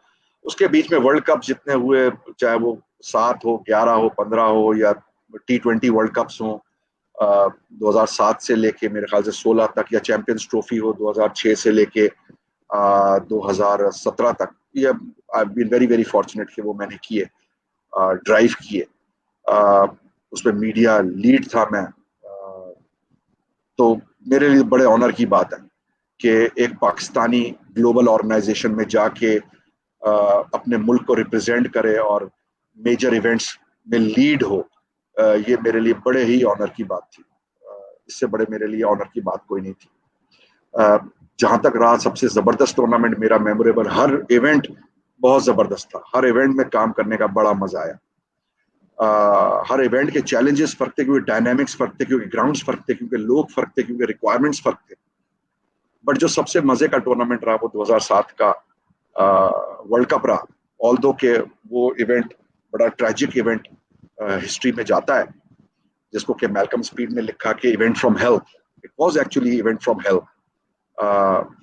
उसके बीच में वर्ल्ड कप जितने हुए, चाहे वो 7 हो, 11 हो, 15 हो, या T20 वर्ल्ड कप्स हो, 2007 से लेके मेरे ख्याल से 16 तक, या चैंपियंस ट्रॉफी हो 2006 से लेके 2017 तक, ये I been very very fortunate कि वो मैंने किए, ड्राइव किए। उसमें मीडिया लीड था मैं, तो मेरे लिए बड़े ऑनर की बात है कि एक पाकिस्तानी ग्लोबल ऑर्गेनाइजेशन में जाके अपने मुल्क को रिप्रेजेंट करे और मेजर इवेंट्स में लीड हो। ये मेरे लिए बड़े ही ऑनर की बात थी। इससे बड़े मेरे लिए ऑनर की बात कोई नहीं थी। जहां तक रहा सबसे जबरदस्त टूर्नामेंट मेरा मेमोरेबल, हर इवेंट बहुत जबरदस्त था, हर इवेंट में काम करने का बड़ा मजा आया। हर इवेंट के चैलेंजेस फर्क थे, क्योंकि डायनामिक्स फर्क थे, क्योंकि ग्राउंड्स फर्क थे, क्योंकि लोग फर्क थे, क्योंकि रिक्वायरमेंट्स फर्क थे। बट जो सबसे मजे का टूर्नामेंट रहा वो 2007 का वर्ल्ड कप रहा। ऑल्दो के वो इवेंट बड़ा ट्रैजिक इवेंट हिस्ट्री में जाता है, जिसको कि मैल्कम स्पीड ने लिखा कि event from hello. It was actually event from hello,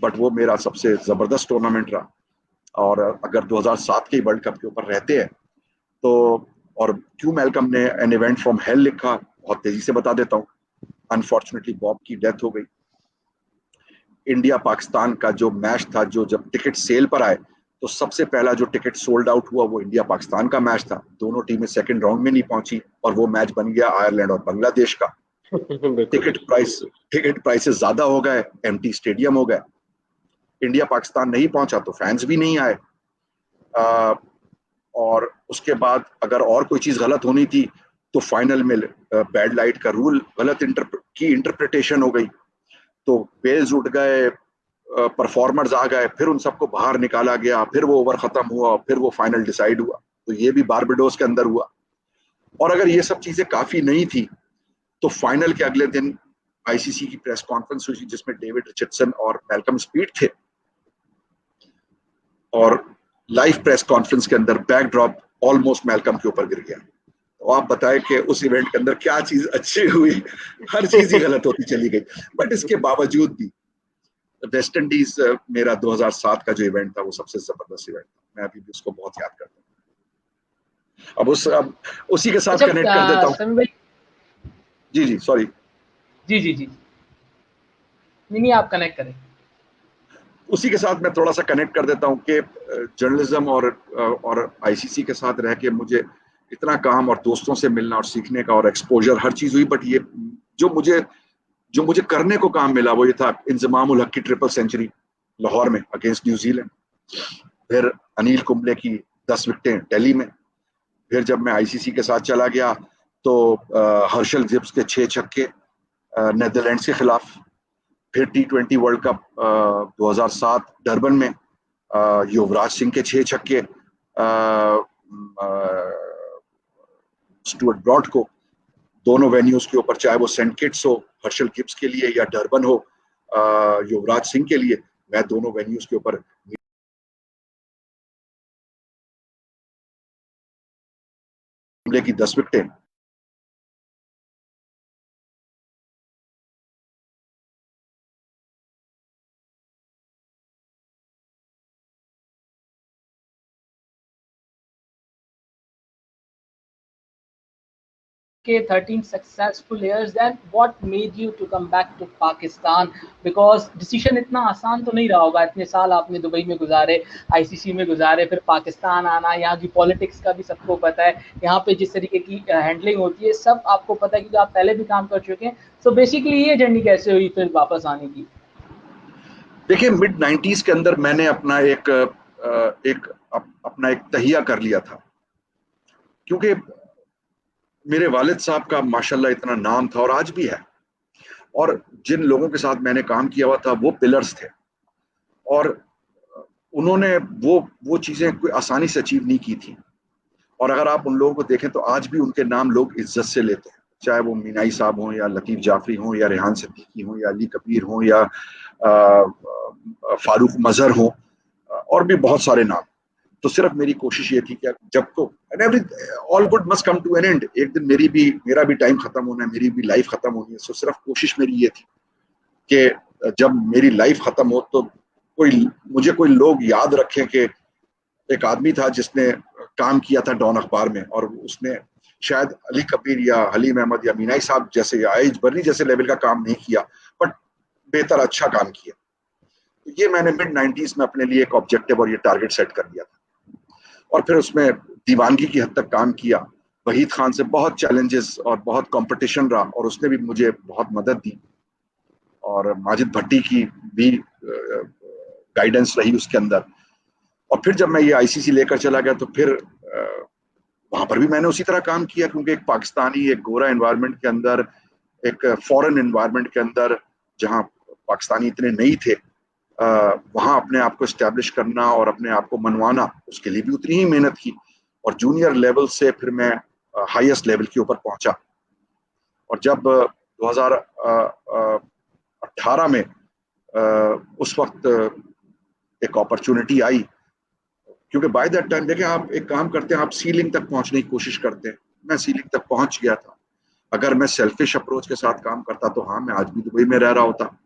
but वो मेरा सबसे जबरदस्त टूर्नामेंट रहा। और अगर 2007 के वर्ल्ड कप के ऊपर रहते हैं तो, और क्यों मैल्कम ने एन इवेंट फ्रॉम हेल लिखा, बहुत तेजी से बता देता हूँ। अनफॉर्चुनेटली बॉब की डेथ हो गई। इंडिया पाकिस्तान का जो मैच था, जो जब टिकट सेल पर आए तो सबसे पहला जो टिकट सोल्ड आउट हुआ वो इंडिया पाकिस्तान का मैच था। दोनों टीमें सेकंड राउंड में नहीं पहुंची और वो मैच बन गया आयरलैंड और बांग्लादेश का। टिकट प्राइसेस ज्यादा हो गए, एम्प्टी स्टेडियम हो गए। इंडिया पाकिस्तान नहीं पहुंचा तो फैंस भी नहीं आए। और उसके बाद अगर और कोई चीज गलत होनी थी तो फाइनल में बैड लाइट का रूल गलत की इंटरप्रिटेशन हो गई, तो बेल्स उठ गए, परफॉर्मर्स आ गए, फिर उन सबको बाहर निकाला गया, फिर वो ओवर खत्म हुआ, फिर वो फाइनल डिसाइड हुआ। तो ये भी बारबेडोस के अंदर हुआ। और अगर ये सब चीजें काफी नहीं थी तो फाइनल के अगले दिन आईसीसी की प्रेस कॉन्फ्रेंस हुई जिसमें डेविड रिचर्डसन और मैल्कम स्पीड थे, और लाइव प्रेस कॉन्फ्रेंस के अंदर बैकड्रॉप ऑलमोस्ट मैल्कम के ऊपर गिर गया। तो आप बताएं कि उस इवेंट के अंदर क्या चीज अच्छी हुई, हर चीज ही गलत होती चली गई। बट इसके बावजूद भी वेस्ट इंडीज मेरा 2007 का जो इवेंट था वो सबसे जबरदस्त इवेंट था, मैं अभी भी उसको बहुत याद करता हूँ। अब उसी के साथ कनेक्ट कर देता हूँ। जी जी सॉरी, जी जी जी, नहीं आप कनेक्ट करें। उसी के साथ मैं थोड़ा सा कनेक्ट कर देता हूँ कि जर्नलिज्म और आईसीसी के साथ रह के मुझे इतना काम और दोस्तों से मिलना और सीखने का और एक्सपोजर हर चीज हुई। बट ये जो मुझे करने को काम मिला वो ये था, इंजमाम उल हक की ट्रिपल सेंचुरी लाहौर में अगेंस्ट न्यूजीलैंड, फिर अनिल कुंबले की 10 विकेटें दिल्ली में, फिर जब मैं आईसीसी के साथ चला गया तो हर्षल गिब्स के 6 छक्के नेदरलैंड्स के खिलाफ, फिर T20 वर्ल्ड कप 2007 डरबन में युवराज सिंह के 6 छक्के स्टुअर्ट ब्रॉड को, दोनों वेन्यूज के ऊपर, चाहे वो सेंट किट्स हो हर्षल गिब्स के लिए या डरबन हो युवराज सिंह के लिए, मैं दोनों वेन्यूज के ऊपर की 10 विकेटें के 13 successful years, then what made you to come back to Pakistan? Because decision इतना आसान तो नहीं रहा होगा, इतने साल आपने दुबई में गुजारे, आईसीसी में गुजारे, फिर पाकिस्तान आना, यहाँ की पॉलिटिक्स का भी सबको पता है, यहाँ पे जिस तरीके की हैंडलिंग होती है सब आपको पता है क्योंकि आप पहले भी काम कर चुके हैं। सो बेसिकली ये जर्नी कैसे हुई फिर वापस आने की? देखिए, मिड 90s के अंदर मैंने अपना अपना एक तहिया कर लिया था, क्योंकि मेरे वालिद साहब का माशाल्लाह इतना नाम था और आज भी है, और जिन लोगों के साथ मैंने काम किया हुआ था वो पिलर्स थे, और उन्होंने वो चीजें कोई आसानी से अचीव नहीं की थी। और अगर आप उन लोगों को देखें तो आज भी उनके नाम लोग इज्जत से लेते हैं, चाहे वो मीनाई साहब हों या लतीफ जाफरी हों या रेहान सिद्दीकी हों या अली कबीर हों या फारूक मजहर हों, और भी बहुत सारे नाम। तो सिर्फ मेरी कोशिश ये थी कि जब तो all good must come to an end, एक दिन मेरा भी टाइम खत्म होना है, मेरी भी लाइफ खत्म होनी है। सो सिर्फ कोशिश मेरी ये थी कि जब मेरी लाइफ खत्म हो तो मुझे कोई लोग याद रखें कि एक आदमी था जिसने काम किया था डॉन अखबार में, और उसने शायद अली कबीर या हलीम अहमद या मीनाई साहब जैसे या आइज बर्नी जैसे लेवल का काम नहीं किया, बट बेहतर अच्छा काम किया। तो ये मैंने मिड 90s में अपने लिए एक ऑब्जेक्टिव और ये टारगेट सेट कर दिया था, और फिर उसमें दीवानगी की हद तक काम किया। वहीद खान से बहुत चैलेंजेस और बहुत कंपटीशन रहा, और उसने भी मुझे बहुत मदद दी, और माजिद भट्टी की भी गाइडेंस रही उसके अंदर। और फिर जब मैं ये आईसीसी लेकर चला गया तो फिर वहां पर भी मैंने उसी तरह काम किया, क्योंकि एक पाकिस्तानी, एक गोरा एनवायरनमेंट के अंदर, एक फॉरेन एनवायरनमेंट के अंदर जहां पाकिस्तानी इतने नहीं थे, वहां अपने आप को एस्टेब्लिश करना और अपने आप को मनवाना, उसके लिए भी उतनी ही मेहनत की। और जूनियर लेवल से फिर मैं हाईएस्ट लेवल के ऊपर पहुंचा। और जब 2018 में उस वक्त एक अपॉर्चुनिटी आई, क्योंकि बाय दैट टाइम देखिए, आप एक काम करते हैं, आप सीलिंग तक पहुंचने की कोशिश करते हैं। मैं सीलिंग तक पहुंच गया था। अगर मैं सेल्फिश अप्रोच के साथ काम करता तो हाँ, मैं आज भी दुबई में रह रहा होता,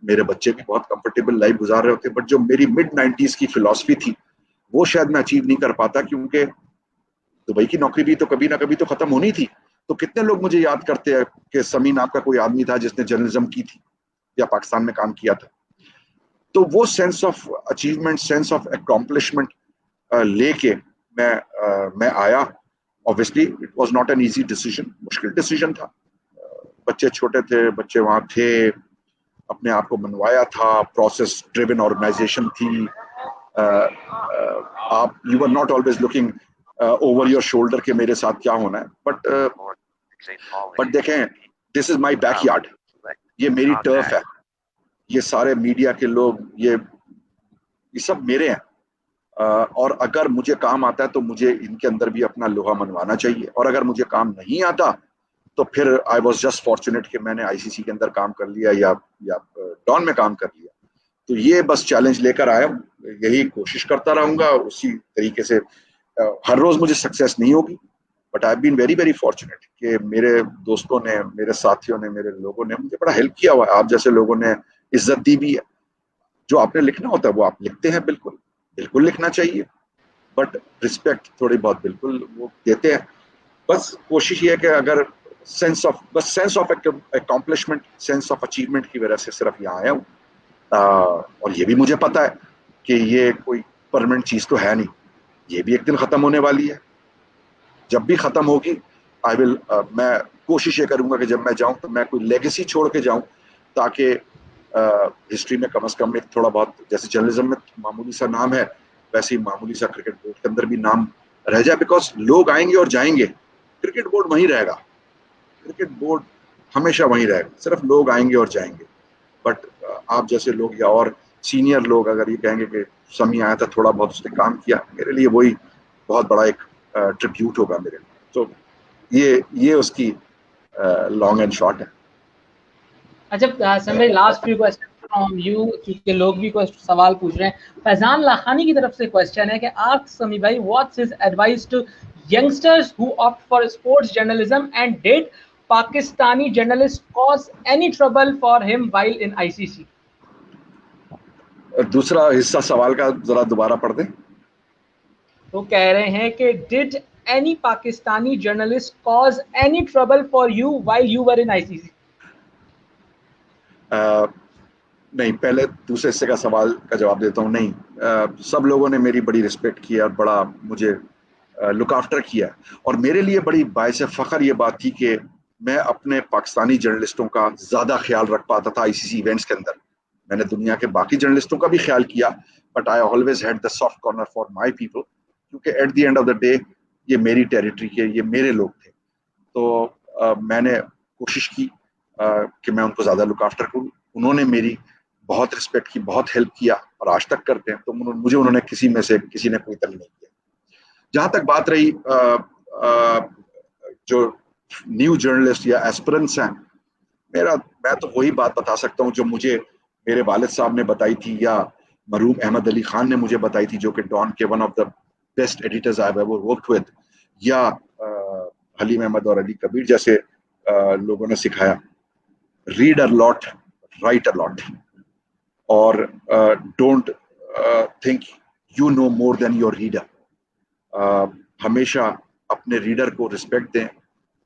मेरे बच्चे भी बहुत कंफर्टेबल लाइफ गुजार रहे होते। बट जो मेरी मिड 90s की फिलॉसफी थी वो शायद मैं अचीव नहीं कर पाता, क्योंकि दुबई की नौकरी भी तो कभी ना कभी तो खत्म होनी थी। तो कितने लोग मुझे याद करते हैं कि समीन आपका कोई आदमी था जिसने जर्नलिज्म की थी या पाकिस्तान में काम किया था। तो वो sense of achievement, sense of accomplishment लेके मैं आया। Obviously it was not an easy decision, मुश्किल डिसीजन था। बच्चे छोटे थे, बच्चे वहां थे, अपने आप को मनवाया था, प्रोसेस ड्रिवन ऑर्गेनाइजेशन थी। आप you are not always looking over your shoulder के मेरे साथ क्या होना है, बट देखें, दिस इज माई बैकयार्ड, ये मेरी टर्फ है, ये सारे मीडिया के लोग, ये सब मेरे हैं। और अगर मुझे काम आता है तो मुझे इनके अंदर भी अपना लोहा मनवाना चाहिए, और अगर मुझे काम नहीं आता तो फिर आई वॉज जस्ट फॉर्चुनेट कि मैंने आईसीसी के अंदर काम कर लिया या डॉन में काम कर लिया। तो ये बस चैलेंज लेकर आया हूँ, यही कोशिश करता रहूंगा उसी तरीके से। हर रोज मुझे सक्सेस नहीं होगी, but I been very very fortunate कि मेरे दोस्तों ने, मेरे साथियों ने, मेरे लोगों ने मुझे बड़ा हेल्प किया हुआ है। आप जैसे लोगों ने इज्जत दी भी है। जो आपने लिखना होता है वो आप लिखते हैं, बिल्कुल बिल्कुल लिखना चाहिए, बट रिस्पेक्ट थोड़ी बहुत बिल्कुल वो देते हैं। बस कोशिश ये है कि अगर sense of accomplishment, sense of achievement की वजह से सिर्फ यहाँ आया हूँ। और ये भी मुझे पता है कि ये कोई परमानेंट चीज तो है नहीं, ये भी एक दिन खत्म होने वाली है। जब भी खत्म होगी मैं कोशिश ये करूंगा कि जब मैं जाऊं तो मैं कोई लेगेसी छोड़ के जाऊं, ताकि हिस्ट्री में कम से कम एक थोड़ा बहुत, जैसे जर्नलिज्म में मामूली सा नाम है, वैसे ही मामूली सा क्रिकेट बोर्ड के अंदर भी नाम रह जाए। बिकॉज लोग आएंगे और जाएंगे, क्रिकेट बोर्ड वहीं रहेगा। क्रिकेट बोर्ड हमेशा वहीं रहेगा, सिर्फ लोग आएंगे और जाएंगे। बट आप जैसे लोग या और सीनियर लोग अगर ये कहेंगे कि समी आया था, थोड़ा बहुत उसने काम किया, मेरे लिए वही बहुत बड़ा एक ट्रिब्यूट होगा मेरे लिए। तो ये उसकी लॉन्ग एंड शॉर्ट है। अच्छा समी, last few question from you, क्योंकि लोग भी कुछ सवाल पूछ रहे हैं। फैजान लाखानी की तरफ से क्वेश्चन है कि आस्क समी भाई, what's his advice to youngsters who opt for sports journalism and did Pakistani journalist cause any trouble for him while in ICC? दूसरा हिस्सा सवाल का जरा दोबारा पढ़ दें। वो कह रहे हैं कि did any Pakistani journalist cause any trouble for you while you were in ICC? नहीं, पहले दूसरे हिस्से का सवाल का जवाब देता हूँ। नहीं, सब लोगों ने मेरी बड़ी रिस्पेक्ट की और बड़ा मुझे लुक आफ्टर किया। और मेरे लिए बड़ी बायस फख्र ये बात थी कि मैं अपने पाकिस्तानी जर्नलिस्टों का ज्यादा ख्याल रख पाता था आईसीसी इवेंट्स के अंदर। मैंने दुनिया के बाकी जर्नलिस्टों का भी ख्याल किया, but I always had the soft corner for my people, क्योंकि at the end of the day ये मेरी टेरिटरी के, ये मेरे लोग थे। तो मैंने कोशिश की कि मैं उनको ज्यादा लुक आफ्टर करूँ। उन्होंने मेरी बहुत रिस्पेक्ट की, बहुत हेल्प किया, और आज तक करते हैं। तो मुझे उन्होंने किसी में से किसी ने कोई तंग नहीं किया। जहां तक बात रही जो न्यू जर्नलिस्ट या एस्पिरेंट्स हैं, मैं तो वही बात बता सकता हूँ जो मुझे मेरे वालिद साहब ने बताई थी, या मरहूम अहमद अली खान ने मुझे बताई थी, जो कि डॉन के one of the best editors I have worked with, या हलीम अहमद और अली कबीर जैसे लोगों ने सिखाया। Read a lot, write a lot, और don't think you know more than your reader. हमेशा अपने रीडर को रिस्पेक्ट दें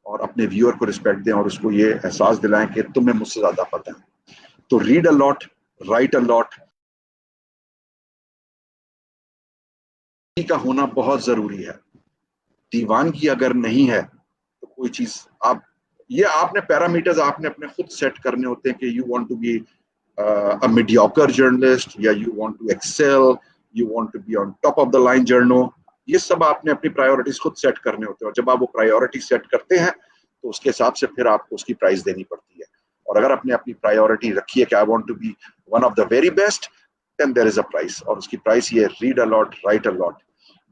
और अपने व्यूअर को रिस्पेक्ट दें, और उसको ये एहसास दिलाएं कि तुम्हें मुझसे ज्यादा पता है। तो read a lot, write a lot का होना बहुत जरूरी है। दीवानगी अगर नहीं है तो कोई चीज आप, ये आपने पैरामीटर्स आपने अपने खुद सेट करने होते हैं कि you want to be a mediocre journalist, या you want to excel, you want to be on top of the line journal। ये सब आपने अपनी प्रायोरिटीज खुद सेट करने होते हैं, और जब आप वो प्रायोरिटी सेट करते हैं तो उसके हिसाब से फिर आपको उसकी प्राइस देनी पड़ती है। और अगर आपने अपनी प्रायोरिटी रखी है कि I want to be one of the very best, then there is a price, और उसकी प्राइस ये, read a lot, write a lot,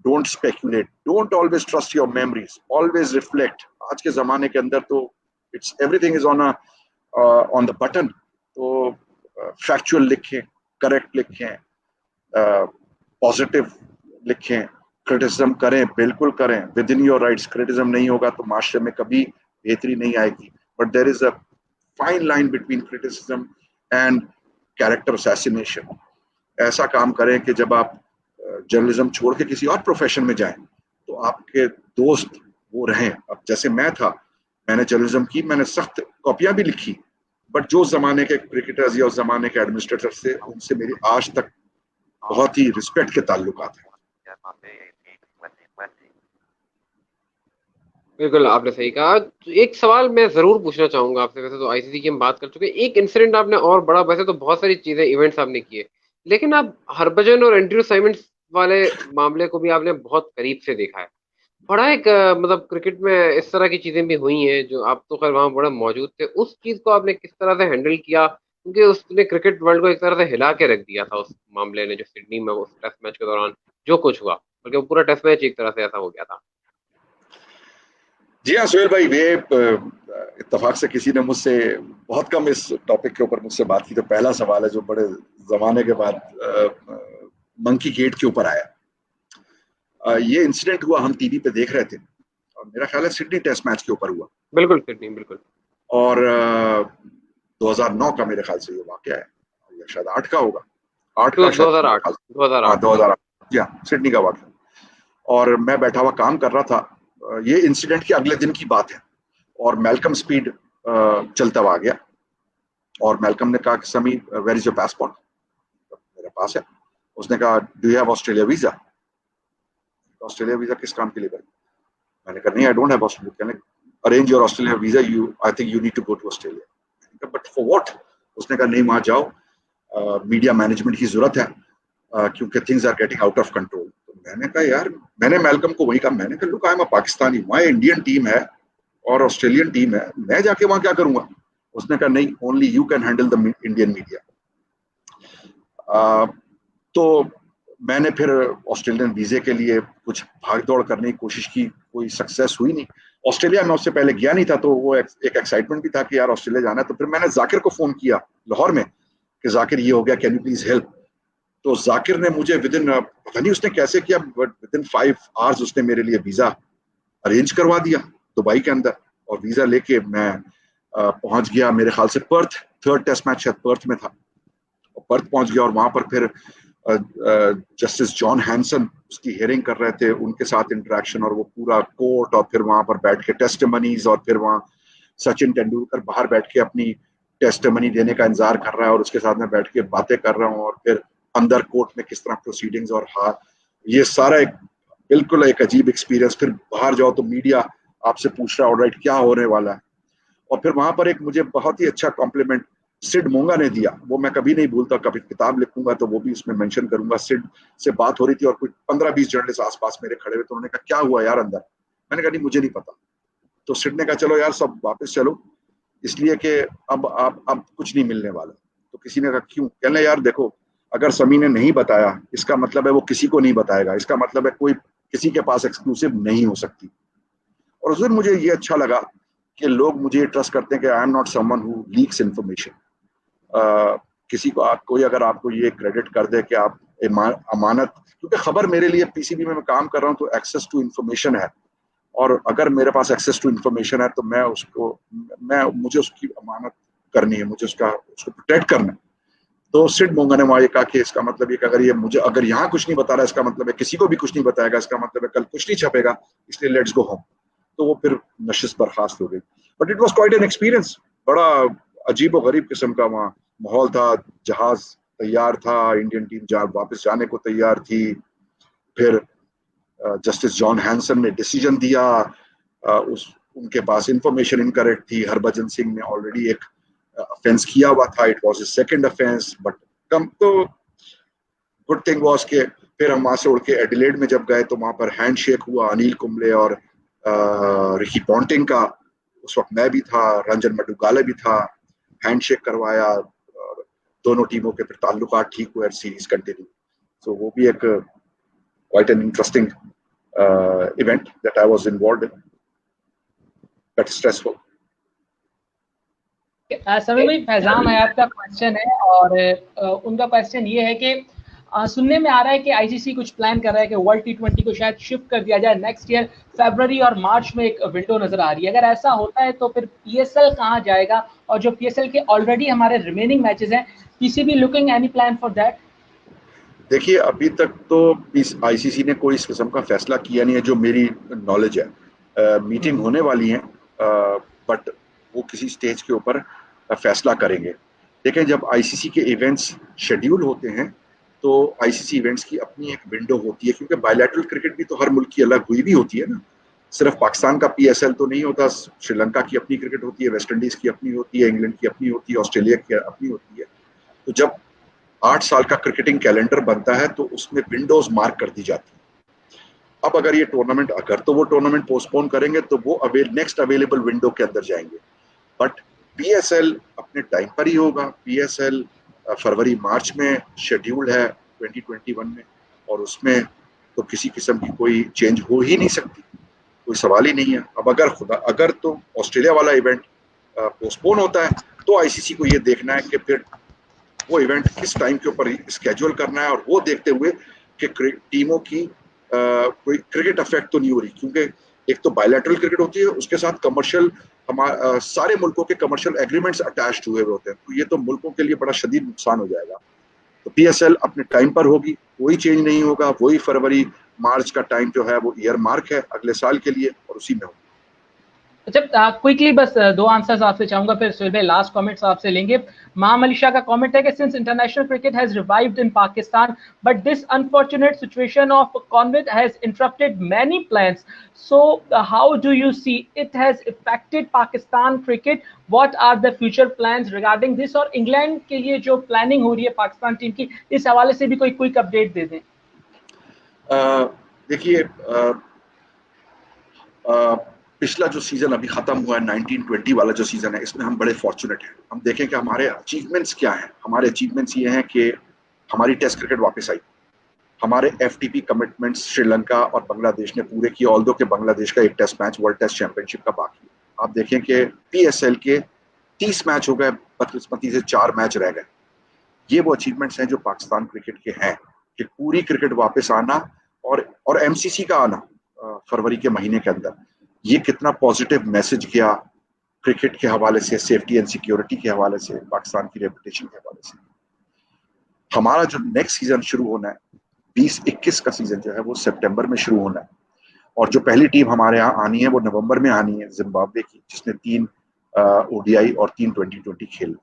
don't speculate, don't always trust your memories, always reflect. आज के जमाने के अंदर तो it's everything is on the button. तो फैक्चुअल लिखें, करेक्ट लिखें, पॉजिटिव लिखें, क्रिटिसिज्म करें, बिल्कुल करें, within your rights. Criticism नहीं होगा तो माशरे में कभी बेहतरी नहीं आएगी। But there is a fine line between criticism and character assassination. ऐसा काम करें कि जब आप जर्नलिज्म छोड़ के किसी और प्रोफेशन में जाएं तो आपके दोस्त वो रहें। अब जैसे मैं था, मैंने जर्नलिज्म की, मैंने सख्त कॉपियां भी लिखी, बट जो जमाने के क्रिकेटर्स या उस जमाने के एडमिनिस्ट्रेटर से, उनसे मेरी आज तक बहुत ही रिस्पेक्ट के ताल्लुकात हैं। बिल्कुल, आपने सही कहा। तो एक सवाल मैं जरूर पूछना चाहूंगा आपसे। वैसे तो आईसीसी की हम बात कर चुके हैं, एक इंसिडेंट आपने और बड़ा, वैसे तो बहुत सारी चीजें, इवेंट्स आपने किए, लेकिन आप हरभजन और एंड्रयू साइमंड्स वाले मामले को भी आपने बहुत करीब से देखा है। बड़ा एक मतलब क्रिकेट में इस तरह की चीजें भी हुई हैं, जो आप तो खैर वहां बड़ा मौजूद थे, उस चीज को आपने किस तरह से हैंडल किया? क्योंकि उसने क्रिकेट वर्ल्ड को एक तरह से हिला के रख दिया था उस मामले ने, जो सिडनी में उस टेस्ट मैच के दौरान जो कुछ हुआ, बल्कि वो पूरा टेस्ट मैच एक तरह से ऐसा हो गया था। जी हाँ सुहेल भाई, वे इत्तेफाक से किसी ने मुझसे बहुत कम इस टॉपिक के ऊपर मुझसे बात की, तो पहला सवाल है जो बड़े जमाने के बाद मंकी गेट के ऊपर आया। ये इंसिडेंट हुआ, हम टीवी पे देख रहे थे, और मेरा ख्याल है सिडनी टेस्ट मैच के ऊपर हुआ। बिल्कुल सिडनी, बिल्कुल। और 2009 का मेरे ख्याल से ये वाकया है, या शायद 8 का होगा, 8 का शायद, 2008 हाँ 2008 2008, या सिडनी का वाकया। और मैं बैठा हुआ काम कर रहा था, ये इंसिडेंट के अगले दिन की बात है, और मैल्कम स्पीड चलता हुआ आ गया, और मैल्कम ने कहा कि समी वेयर इज योर पासपोर्ट, मेरे पास है। उसने कहा do you have Australia visa? Australia visa किस काम के लिए भाई? मैंने कहा नहीं, आई डोंट हैव ऑस्ट्रेलिया। कहने arrange your Australia visa, you I think you need to go to Australia. But for what? उसने कहा नहीं, वहां जाओ, मीडिया मैनेजमेंट की जरूरत है, क्योंकि things are getting out of control. तो मैंने कहा यार, मैंने मैल्कम को वही कहा, मैंने कहा look I am a Pakistani, वहां इंडियन टीम है और ऑस्ट्रेलियन टीम है, मैं जाके वहां क्या करूंगा? उसने कहा नहीं, only you can handle the Indian media. तो मैंने फिर ऑस्ट्रेलियन वीजे के लिए कुछ भाग दौड़ करने की कोशिश की, कोई सक्सेस हुई नहीं। ऑस्ट्रेलिया में उससे पहले गया नहीं था, तो वो एक एक्साइटमेंट भी था कि यार ऑस्ट्रेलिया जाना है। तो फिर मैंने जाकिर को फोन किया लाहौर में कि जाकिर ये हो गया, कैन यू प्लीज हेल्प? तो जाकिर ने मुझे विदिन, पता नहीं उसने कैसे किया, बट विदिन 5 आवर्स उसने मेरे लिए वीजा अरेंज करवा दिया दुबई के अंदर, और वीजा लेके मैं पहुंच गया, मेरे ख्याल से पर्थ, थर्ड टेस्ट मैच शायद पर्थ में था, और पर्थ पहुंच गया। और वहां पर फिर जस्टिस जॉन हैंसन उसकी हियरिंग कर रहे थे, उनके साथ इंटरेक्शन, और वो पूरा कोर्ट, और फिर वहां पर बैठ के टेस्टिमनीज, और फिर वहां सचिन तेंदुलकर बाहर बैठ के अपनी टेस्टिमनी देने का इंतजार कर रहा है, और उसके साथ में बैठ के बातें कर रहा हूँ, और फिर अंदर कोर्ट में किस तरह प्रोसीडिंग्स, और हाँ, ये सारा एक बिल्कुल एक अजीब एक्सपीरियंस। फिर बाहर जाओ तो मीडिया आपसे पूछ रहा है ऑलराइट क्या होने वाला है। और फिर वहां पर एक मुझे बहुत ही अच्छा कॉम्प्लीमेंट सिड मोंगा ने दिया, वो मैं कभी नहीं भूलता, कभी किताब लिखूंगा तो वो भी उसमें मेंशन करूंगा। सिड से बात हो रही थी और कुछ 15-20 जर्नलिस्ट आसपास मेरे खड़े हुए, तो उन्होंने कहा क्या हुआ यार अंदर? मैंने कहा नहीं मुझे नहीं पता। तो सिड ने कहा चलो यार सब वापस चलो, इसलिए कि अब कुछ नहीं मिलने वाला। तो किसी ने कहा क्यों? कहने यार देखो, अगर समी ने नहीं बताया इसका मतलब है वो किसी को नहीं बताएगा, इसका मतलब है कोई किसी के पास एक्सक्लूसिव नहीं हो सकती। और उस दिन मुझे ये अच्छा लगा कि लोग मुझे ट्रस्ट करते हैं कि I am not someone who leaks information. किसी को कोई अगर आपको ये क्रेडिट कर दे कि आप अमानत, क्योंकि खबर मेरे लिए पीसीबी में मैं काम कर रहा हूँ तो एक्सेस टू इन्फॉर्मेशन है, और अगर मेरे पास एक्सेस टू इन्फॉर्मेशन है तो मुझे उसकी अमानत करनी है, मुझे उसको प्रोटेक्ट करना है। तो सिड मोंगा ने वहां ये कहा कि इसका मतलब ये कि अगर यहाँ कुछ नहीं बता रहा, इसका मतलब है किसी को भी कुछ नहीं बताएगा, इसका मतलब है कल कुछ नहीं छपेगा, इसलिए लेट्स गो होम। तो वो फिर नशिश बर्खास्त हो गई। But it was quite an experience, बड़ा अजीब और गरीब किस्म का वहाँ माहौल था। जहाज तैयार था, इंडियन टीम वापस जाने को तैयार थी। फिर जस्टिस जॉन हैंसन ने डिसीजन दिया, उनके पास इंफॉर्मेशन इनकरेक्ट थी। हरभजन सिंह ने ऑलरेडी एक ऑफेंस किया हुआ था, it was his second offence, but come to good thing was के फिर हम वहां से उड़ के एडिलेड में जब गए तो वहां पर हैंडशेक हुआ अनिल कुंबले और रिकी पॉन्टिंग का। उस वक्त मैं भी था, रंजन मडुगाले भी था, हैंडशेक करवाया, और दोनों टीमों के फिर ताल्लुकात ठीक हुए, सीरीज कंटिन्यू। तो वो भी एक quite an interesting event that I was involved in. That's stressful. समी भाई, फैजान हयात का क्वेश्चन है, और उनका क्वेश्चन ये है कि सुनने में आ रहा है कि आईसीसी कुछ प्लान कर रहा है कि वर्ल्ड टी20 को शायद शिफ्ट कर दिया जाए नेक्स्ट ईयर, फरवरी और मार्च में एक विंडो नजर आ रही है। अगर ऐसा होता है तो फिर पीएसएल कहाँ जाएगा, और जो पीएसएल के ऑलरेडी हमारे रिमेनिंग मैचेस हैं, PCB looking any plan for that? देखिए अभी तक तो इस आईसीसी ने कोई इस किस्म का फैसला किया नहीं है जो मेरी नॉलेज है। मीटिंग होने वाली है, बट वो किसी स्टेज के ऊपर फैसला करेंगे। देखें, जब आईसीसी के इवेंट्स शेड्यूल होते हैं तो आईसीसी इवेंट्स की अपनी एक विंडो होती है, क्योंकि बायलैटरल क्रिकेट भी तो हर मुल्क की अलग हुई भी होती है ना। सिर्फ पाकिस्तान का पीएसएल तो नहीं होता, श्रीलंका की अपनी क्रिकेट होती है, वेस्ट इंडीज की अपनी होती है, इंग्लैंड की अपनी होती है, ऑस्ट्रेलिया की अपनी होती है। तो जब 8 साल का क्रिकेटिंग कैलेंडर बनता है तो उसमें विंडोज मार्क कर दी जाती है। अब अगर ये टूर्नामेंट, अगर तो वो टूर्नामेंट पोस्टपोन करेंगे तो वो नेक्स्ट अवेलेबल विंडो के अंदर जाएंगे। बट PSL अपने टाइम पर ही होगा। PSL फरवरी मार्च में शेड्यूल्ड है 2021 में, और उसमें तो किसी किस्म की कोई चेंज हो ही नहीं सकती, कोई सवाल ही नहीं है। अब अगर तो ऑस्ट्रेलिया वाला इवेंट पोस्टपोन होता है तो आईसीसी को ये देखना है कि फिर वो इवेंट किस टाइम के ऊपर स्केड्यूल करना है, और वो देखते हुए कि टीमों की कोई क्रिकेट अफेक्ट तो नहीं हो रही, क्योंकि एक तो बायलैटरल क्रिकेट होती है, उसके साथ कमर्शियल सारे मुल्कों के कमर्शियल एग्रीमेंट्स अटैच्ड हुए होते हैं, तो ये तो मुल्कों के लिए बड़ा शदीद नुकसान हो जाएगा। तो PSL अपने टाइम पर होगी, कोई चेंज नहीं होगा, वही फरवरी मार्च का टाइम जो है वो ईयर मार्क है अगले साल के लिए, और उसी में होगा। अच्छा, क्विकली बस दो आंसर्स आपसे चाहूंगा, फिर सुहेल भाई लास्ट कमेंट्स आपसे लेंगे। माम अलीशा का कमेंट है कि since international cricket has revived in Pakistan but this unfortunate situation of covid has interrupted many plans, so how do you see it has effected Pakistan cricket, what are the future plans regarding this, और England के लिए जो planning हो रही है Pakistan team की, इस हवाले से भी कोई क्विक अपडेट दे दें। देखिए, पिछला जो सीजन अभी खत्म हुआ है 1920 वाला जो सीजन है, इसमें हम बड़े फॉर्चुनेट हैं। हम देखें कि हमारे अचीवमेंट्स क्या हैं। हमारे अचीवमेंट्स ये हैं कि हमारी टेस्ट क्रिकेट वापस आई, हमारे FTP कमिटमेंट्स श्रीलंका और बांग्लादेश ने पूरे किए, ऑल्दो के बांग्लादेश का एक test match world test championship का बाकी है। आप देखें कि PSL के 30 मैच हो गए, बदकिस्मती से 4 मैच रह गए। ये वो अचीवमेंट्स हैं जो पाकिस्तान क्रिकेट के हैं, कि पूरी क्रिकेट वापस आना और MCC का आना फरवरी के महीने के अंदर, ये कितना पॉजिटिव मैसेज गया क्रिकेट के हवाले से, सेफ्टी एंड सिक्योरिटी के हवाले से, पाकिस्तान की रेपुटेशन के हवाले से। हमारा जो नेक्स्ट सीजन शुरू होना है 2021 का सीजन जो है वो सितंबर में शुरू होना है, और जो पहली टीम हमारे यहाँ आनी है वो नवंबर में आनी है, जिम्बाब्वे की, जिसने 3 ODI और 3 2020 खेल।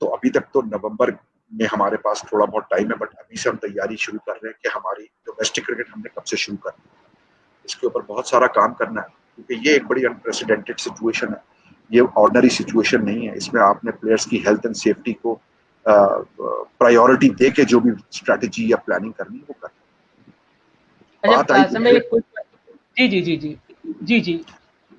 तो अभी तक तो नवंबर में हमारे पास थोड़ा बहुत टाइम है, बट अभी से हम तैयारी शुरू कर रहे हैं कि हमारी डोमेस्टिक क्रिकेट हमने कब से शुरू करनी है। इसके ऊपर बहुत सारा काम करना है, क्योंकि ये एक बड़ी अनप्रेसिडेंटेड सिचुएशन है, ये ऑर्डिनरी सिचुएशन नहीं है। इसमें आपने प्लेयर्स की हेल्थ एंड सेफ्टी को प्रायोरिटी दे के जो भी स्ट्रेटेजी या प्लानिंग करनी है वो करनी है। बात आई जी जी जी जी जी जी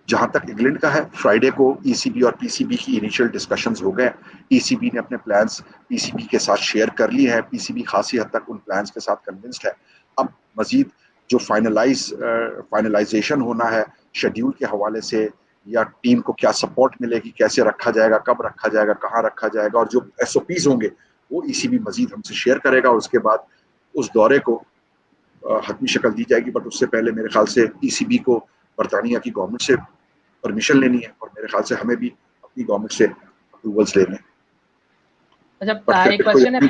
जहां तक इंग्लैंड का है, फ्राइडे को ECB और PCB की इनिशियल डिस्कशंस हो गए। ECB ने अपने प्लान्स PCB के साथ शेयर कर लिए हैं। PCB खासी हद तक उन प्लान्स के साथ कन्विंस्ड है। अब मजीद जो फाइनलाइजेशन होना है शेड्यूल के हवाले से, या टीम को क्या सपोर्ट मिलेगी, कैसे रखा जाएगा, कब रखा जाएगा, कहाँ रखा जाएगा, और जो SOPs होंगे वो ECB मजीद हमसे शेयर करेगा, और उसके बाद उस दौरे को हतमी शक्ल दी जाएगी। बट उससे पहले मेरे ख्याल से ECB को बरतानिया की गवर्नमेंट से परमिशन लेनी है, और मेरे ख्याल से हमें भी अपनी गवर्नमेंट से अप्रूवल्स लेने हैं। अच्छा, एक क्वेश्चन है,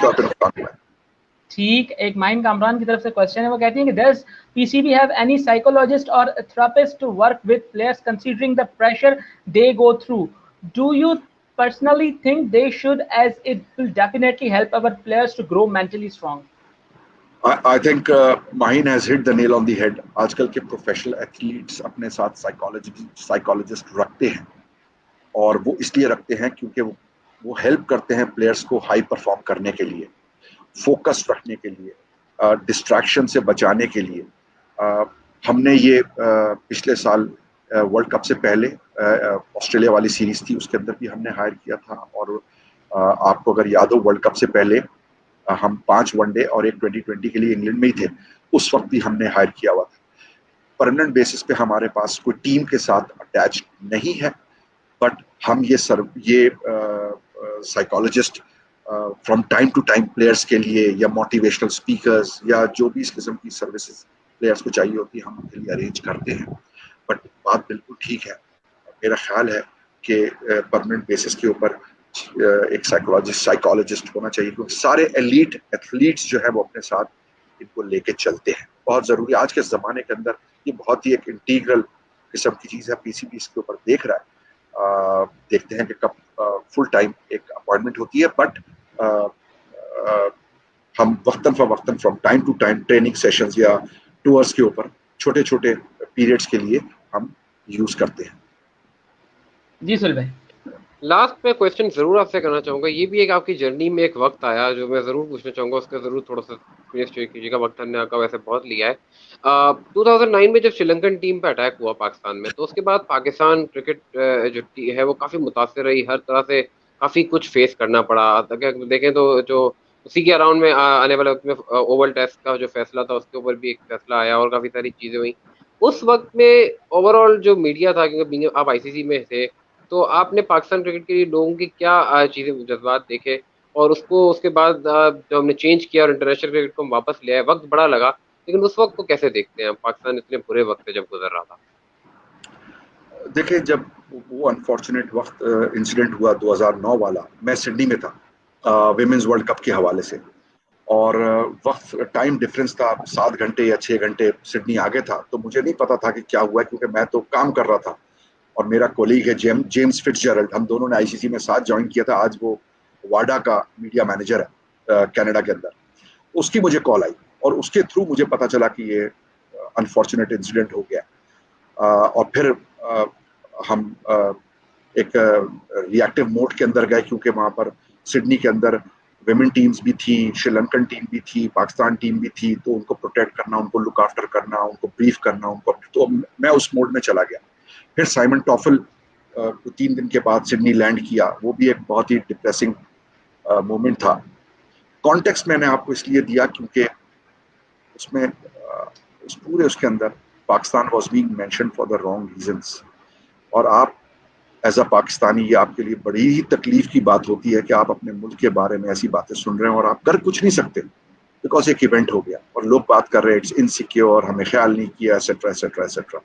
ठीक, एक माइन कामरान की तरफ से क्वेश्चन है, वो कहती है कि does PCB have any psychologist और therapist to work with players considering the pressure they go through, do you personally think they should, as it will definitely help our players to grow mentally strong? I think Mahin has hit the nail on the head. आजकल के professional athletes अपने साथ psychologist रखते हैं, और वो इसलिए रखते हैं क्योंकि वो हेल्प करते हैं प्लेयर्स को हाई परफॉर्म करने के लिए, फोकस रखने के लिए, डिस्ट्रैक्शन से बचाने के लिए। हमने ये पिछले साल वर्ल्ड कप से पहले ऑस्ट्रेलिया वाली सीरीज थी, उसके अंदर भी हमने हायर किया था, और आपको अगर याद हो वर्ल्ड कप से पहले हम 5 वनडे और एक 2020 के लिए इंग्लैंड में ही थे, उस वक्त भी हमने हायर किया हुआ था। परमानेंट बेसिस पे हमारे पास कोई टीम के साथ अटैच नहीं है, बट हम ये psychologist from time to time players के लिए, या मोटिवेशनल स्पीकर्स, या जो भी इस किस्म की सर्विसेज प्लेयर्स को चाहिए होती है, हम उनके लिए अरेंज करते हैं। बट बात बिल्कुल ठीक है, मेरा ख्याल है कि परमानेंट बेसिस के ऊपर एक साइकोलॉजिस्ट होना चाहिए, क्योंकि सारे एलीट एथलीट्स जो है वो अपने साथ इनको लेके चलते हैं। बहुत ज़रूरी आज के ज़माने के अंदर, ये बहुत ही एक इंटीग्रल किस्म की चीज़ है। PCB इसके ऊपर देख रहा है, देखते हैं कि कब फुल टाइम एक अपॉइंटमेंट होती है, बट हम वक्तन from time to time training sessions या टूर्स के ऊपर छोटे छोटे पीरियड्स के लिए हम यूज करते हैं। जी सुहेल भाई। लास्ट में क्वेश्चन जरूर आपसे करना चाहूंगा, ये भी एक आपकी जर्नी में एक वक्त आया जो मैं जरूर पूछना चाहूंगा, उसका जरूर थोड़ा सा फिनिश कीजिएगा, वक्त हमने आपका वैसे बहुत लिया है। 2009 में जब श्रीलंकन टीम पे अटैक हुआ पाकिस्तान में, तो उसके बाद पाकिस्तान क्रिकेट जो है वो काफी मुतासर रही, हर तरह से काफी कुछ फेस करना पड़ा। अगर देखें तो जो उसी के अराउंड में आने वाले वक्त में ओवल टेस्ट का जो फैसला था उसके ऊपर भी एक फैसला आया और काफी सारी चीजें हुई उस वक्त में। ओवरऑल जो मीडिया था, क्योंकि आप आईसीसी में थे, तो आपने पाकिस्तान क्रिकेट के लिए लोगों की क्या चीजें जज्बात देखे, और उसको उसके बाद जब हमने चेंज किया और इंटरनेशनल क्रिकेट को हम वापस ले आए, वक्त बड़ा लगा, लेकिन उस वक्त को कैसे देखते हैं? पाकिस्तान इतने बुरे वक्त से जब गुजर रहा था। देखिए, जब वो अनफॉर्चुनेट वक्त इंसिडेंट हुआ 2009 वाला, मैं सिडनी में था विमेंस वर्ल्ड कप के हवाले से, और वक्त टाइम डिफरेंस था 7 घंटे या 6 घंटे सिडनी आगे था, तो मुझे नहीं पता था कि क्या हुआ, क्योंकि मैं तो काम कर रहा था और मेरा कोलीग है जेम्स फिट्जजेरल्ड, हम दोनों ने आईसीसी में साथ ज्वाइन किया था। आज वो वाडा का मीडिया मैनेजर है कनाडा के अंदर। उसकी मुझे कॉल आई और उसके थ्रू मुझे पता चला कि ये अनफॉर्चुनेट इंसिडेंट हो गया। और फिर हम एक रिएक्टिव मोड के अंदर गए, क्योंकि वहां पर सिडनी के अंदर विमेन टीम्स भी थी, श्रीलंकन टीम भी थी, पाकिस्तान टीम भी थी, तो उनको प्रोटेक्ट करना, उनको लुक आफ्टर करना, उनको ब्रीफ करना, उनको, तो मैं उस मोड में चला गया। फिर साइमन टॉफल 3 दिन के बाद सिडनी लैंड किया, वो भी एक बहुत ही डिप्रेसिंग मोमेंट था। कॉन्टेक्स्ट मैंने आपको इसलिए दिया क्योंकि उसमें उस पूरे उसके अंदर Pakistan was being mentioned for the wrong reasons. और आप एज अ पाकिस्तानी, ये आपके लिए बड़ी ही तकलीफ की बात होती है कि आप अपने मुल्क के बारे में ऐसी बातें सुन रहे हैं और आप कर कुछ नहीं सकते, बिकॉज एक इवेंट हो गया और लोग बात कर रहे हैं इट्स इनसिक्योर, हमें ख्याल नहीं किया, etcetera etcetera etcetera.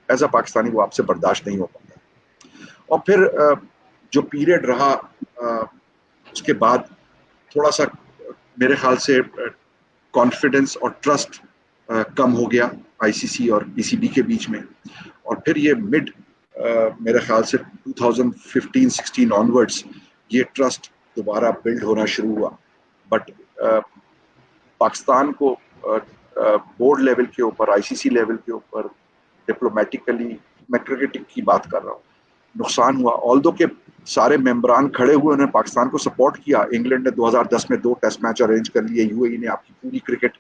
As a Pakistani वो आपसे बर्दाश्त नहीं हो पाता। और फिर जो पीरियड रहा उसके बाद थोड़ा सा मेरे ख्याल से कॉन्फिडेंस और ट्रस्ट कम हो गया आईसीसी और पीसीबी के बीच में। और फिर ये मेरे ख्याल से 2015-16 ऑनवर्ड्स ये ट्रस्ट दोबारा बिल्ड होना शुरू हुआ। बट पाकिस्तान को बोर्ड लेवल के ऊपर, आईसीसी लेवल के ऊपर, डिप्लोमेटिकली, मैं क्रिकेट की बात कर रहा हूँ, नुकसान हुआ। ऑल्दो के सारे मेंबरान खड़े हुए, उन्होंने पाकिस्तान को सपोर्ट किया। इंग्लैंड ने 2010 में 2 टेस्ट मैच अरेंज कर लिए, यूएई ने आपकी पूरी क्रिकेट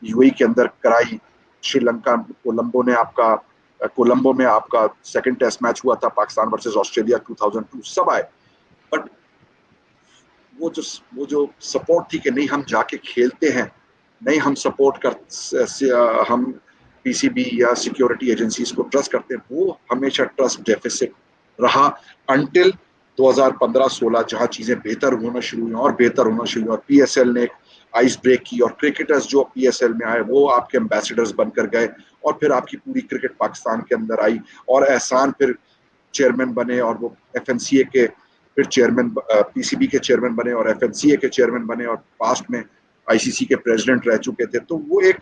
यूएई के अंदर कराई। श्रीलंका कोलंबो में आपका सेकंड टेस्ट मैच हुआ था, पाकिस्तान वर्सेस ऑस्ट्रेलिया 2002, सब आए। बट वो जो सपोर्ट थी कि नहीं हम जाके खेलते हैं, नहीं हम सपोर्ट कर, हम पीसीबी या सिक्योरिटी एजेंसीज को ट्रस्ट करते हैं, वो हमेशा ट्रस्ट डेफिसिट रहा अंटिल 2015-16 जहां चीजें बेहतर होना शुरू हुई और बेहतर होना शुरू हुई और पीएसएल ने आइस ब्रेक की और क्रिकेटर्स जो पीएसएल में आए वो आपके एम्बेसडर्स बनकर गए और फिर आपकी पूरी क्रिकेट पाकिस्तान के अंदर आई और एहसान फिर चेयरमैन बने और वो एफएनसीए के फिर चेयरमैन, पीसीबी के चेयरमैन बने और एफएनसीए के चेयरमैन बने और पास्ट में आईसीसी के प्रेसिडेंट रह चुके थे। तो वो एक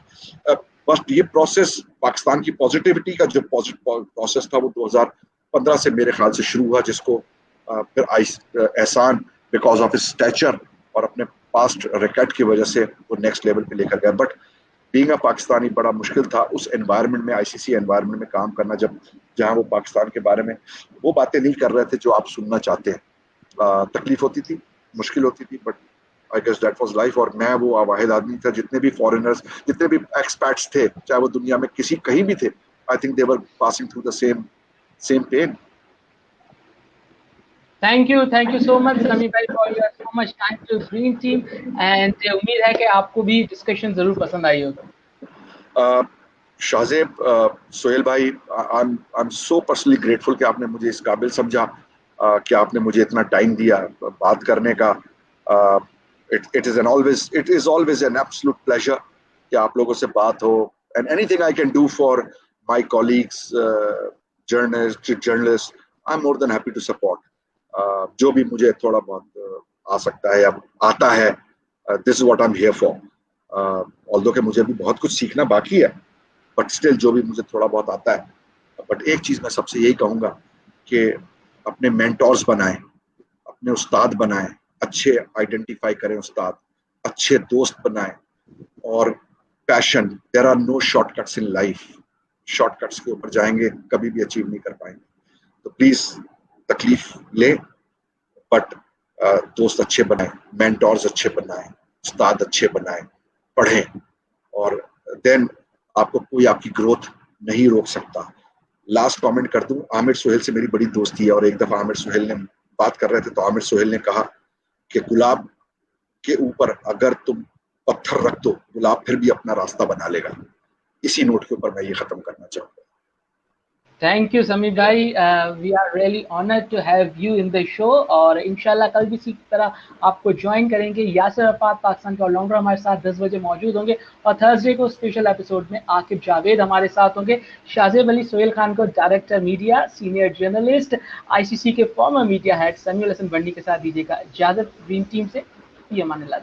बस ये प्रोसेस, पाकिस्तान की पॉजिटिविटी का जो प्रोसेस था वो 2015 से मेरे ख्याल से शुरू हुआ, जिसको फिर एहसान बिकॉज ऑफ हिज स्टैचर और अपने पास्ट रिकॉर्ड की वजह से वो नेक्स्ट लेवल पे लेकर गए। बट बीइंग अ पाकिस्तानी बड़ा मुश्किल था उस एनवायरनमेंट में, आईसीसी एनवायरनमेंट में काम करना, जहां वो पाकिस्तान के बारे में वो बातें नहीं कर रहे थे जो आप सुनना चाहते हैं। तकलीफ होती थी, मुश्किल होती थी, but I guess that was life. और मैं वो वाहिद आदमी था, जितने भी फॉरेनर्स, जितने भी एक्सपैट्स थे, चाहे वो दुनिया में कहीं भी थे, I think they were passing through the same pain. Thank you so much Sami भाई for your so much time to dream team, and उम्मीद है कि आपको भी डिस्कशन जरूर पसंद आई होगी। शाहजेब, सोहेल भाई, I am so personally grateful कि आपने मुझे इस काबिल समझा, कि आपने मुझे इतना टाइम दिया बात करने का। It is always an absolute pleasure कि आप लोगों से बात हो, and anything I can do for my colleagues journalist, I am more than happy to support. जो भी मुझे थोड़ा बहुत आ सकता है या आता है, this is what I am here for. Although कि मुझे भी बहुत कुछ सीखना बाकी है, बट स्टिल जो भी मुझे थोड़ा बहुत आता है। बट एक चीज मैं सबसे यही कहूंगा कि अपने मेंटोर्स बनाएं, अपने उस्ताद बनाएं, अच्छे आइडेंटिफाई करें उस्ताद, अच्छे दोस्त बनाएं, और passion, there are no shortcuts in life. Shortcuts के ऊपर जाएंगे कभी भी अचीव नहीं कर पाएंगे। तो प्लीज तकलीफ लें, बट दोस्त अच्छे बनाए, मेंटोर्स अच्छे बनाए, उस्ताद अच्छे बनाए, पढ़ें, और देन आपको कोई आपकी ग्रोथ नहीं रोक सकता। लास्ट कमेंट कर दूं, आमिर सुहेल से मेरी बड़ी दोस्ती है, और एक दफा आमिर सुहेल ने बात कर रहे थे तो आमिर सुहेल ने कहा कि गुलाब के ऊपर अगर तुम पत्थर रख दो, गुलाब फिर भी अपना रास्ता बना लेगा। इसी नोट के ऊपर मैं ये खत्म करना चाहूंगा। थैंक यू समीर भाई, we are really honoured to have you in the show, और इंशाल्लाह कल भी इसी तरह आपको ज्वाइन करेंगे। यासिर अरफात पाकिस्तान के ऑलराउंडर हमारे साथ 10 बजे मौजूद होंगे, और थर्सडे को स्पेशल एपिसोड में आकिब जावेद हमारे साथ होंगे। शाहजेब अली सोहेल खान को director media, senior journalist, ICC के former media head Samiul Hasan बंडी के साथ दीजिएगा इजाजत। ड्रीम टीम से अमान अल्लाह।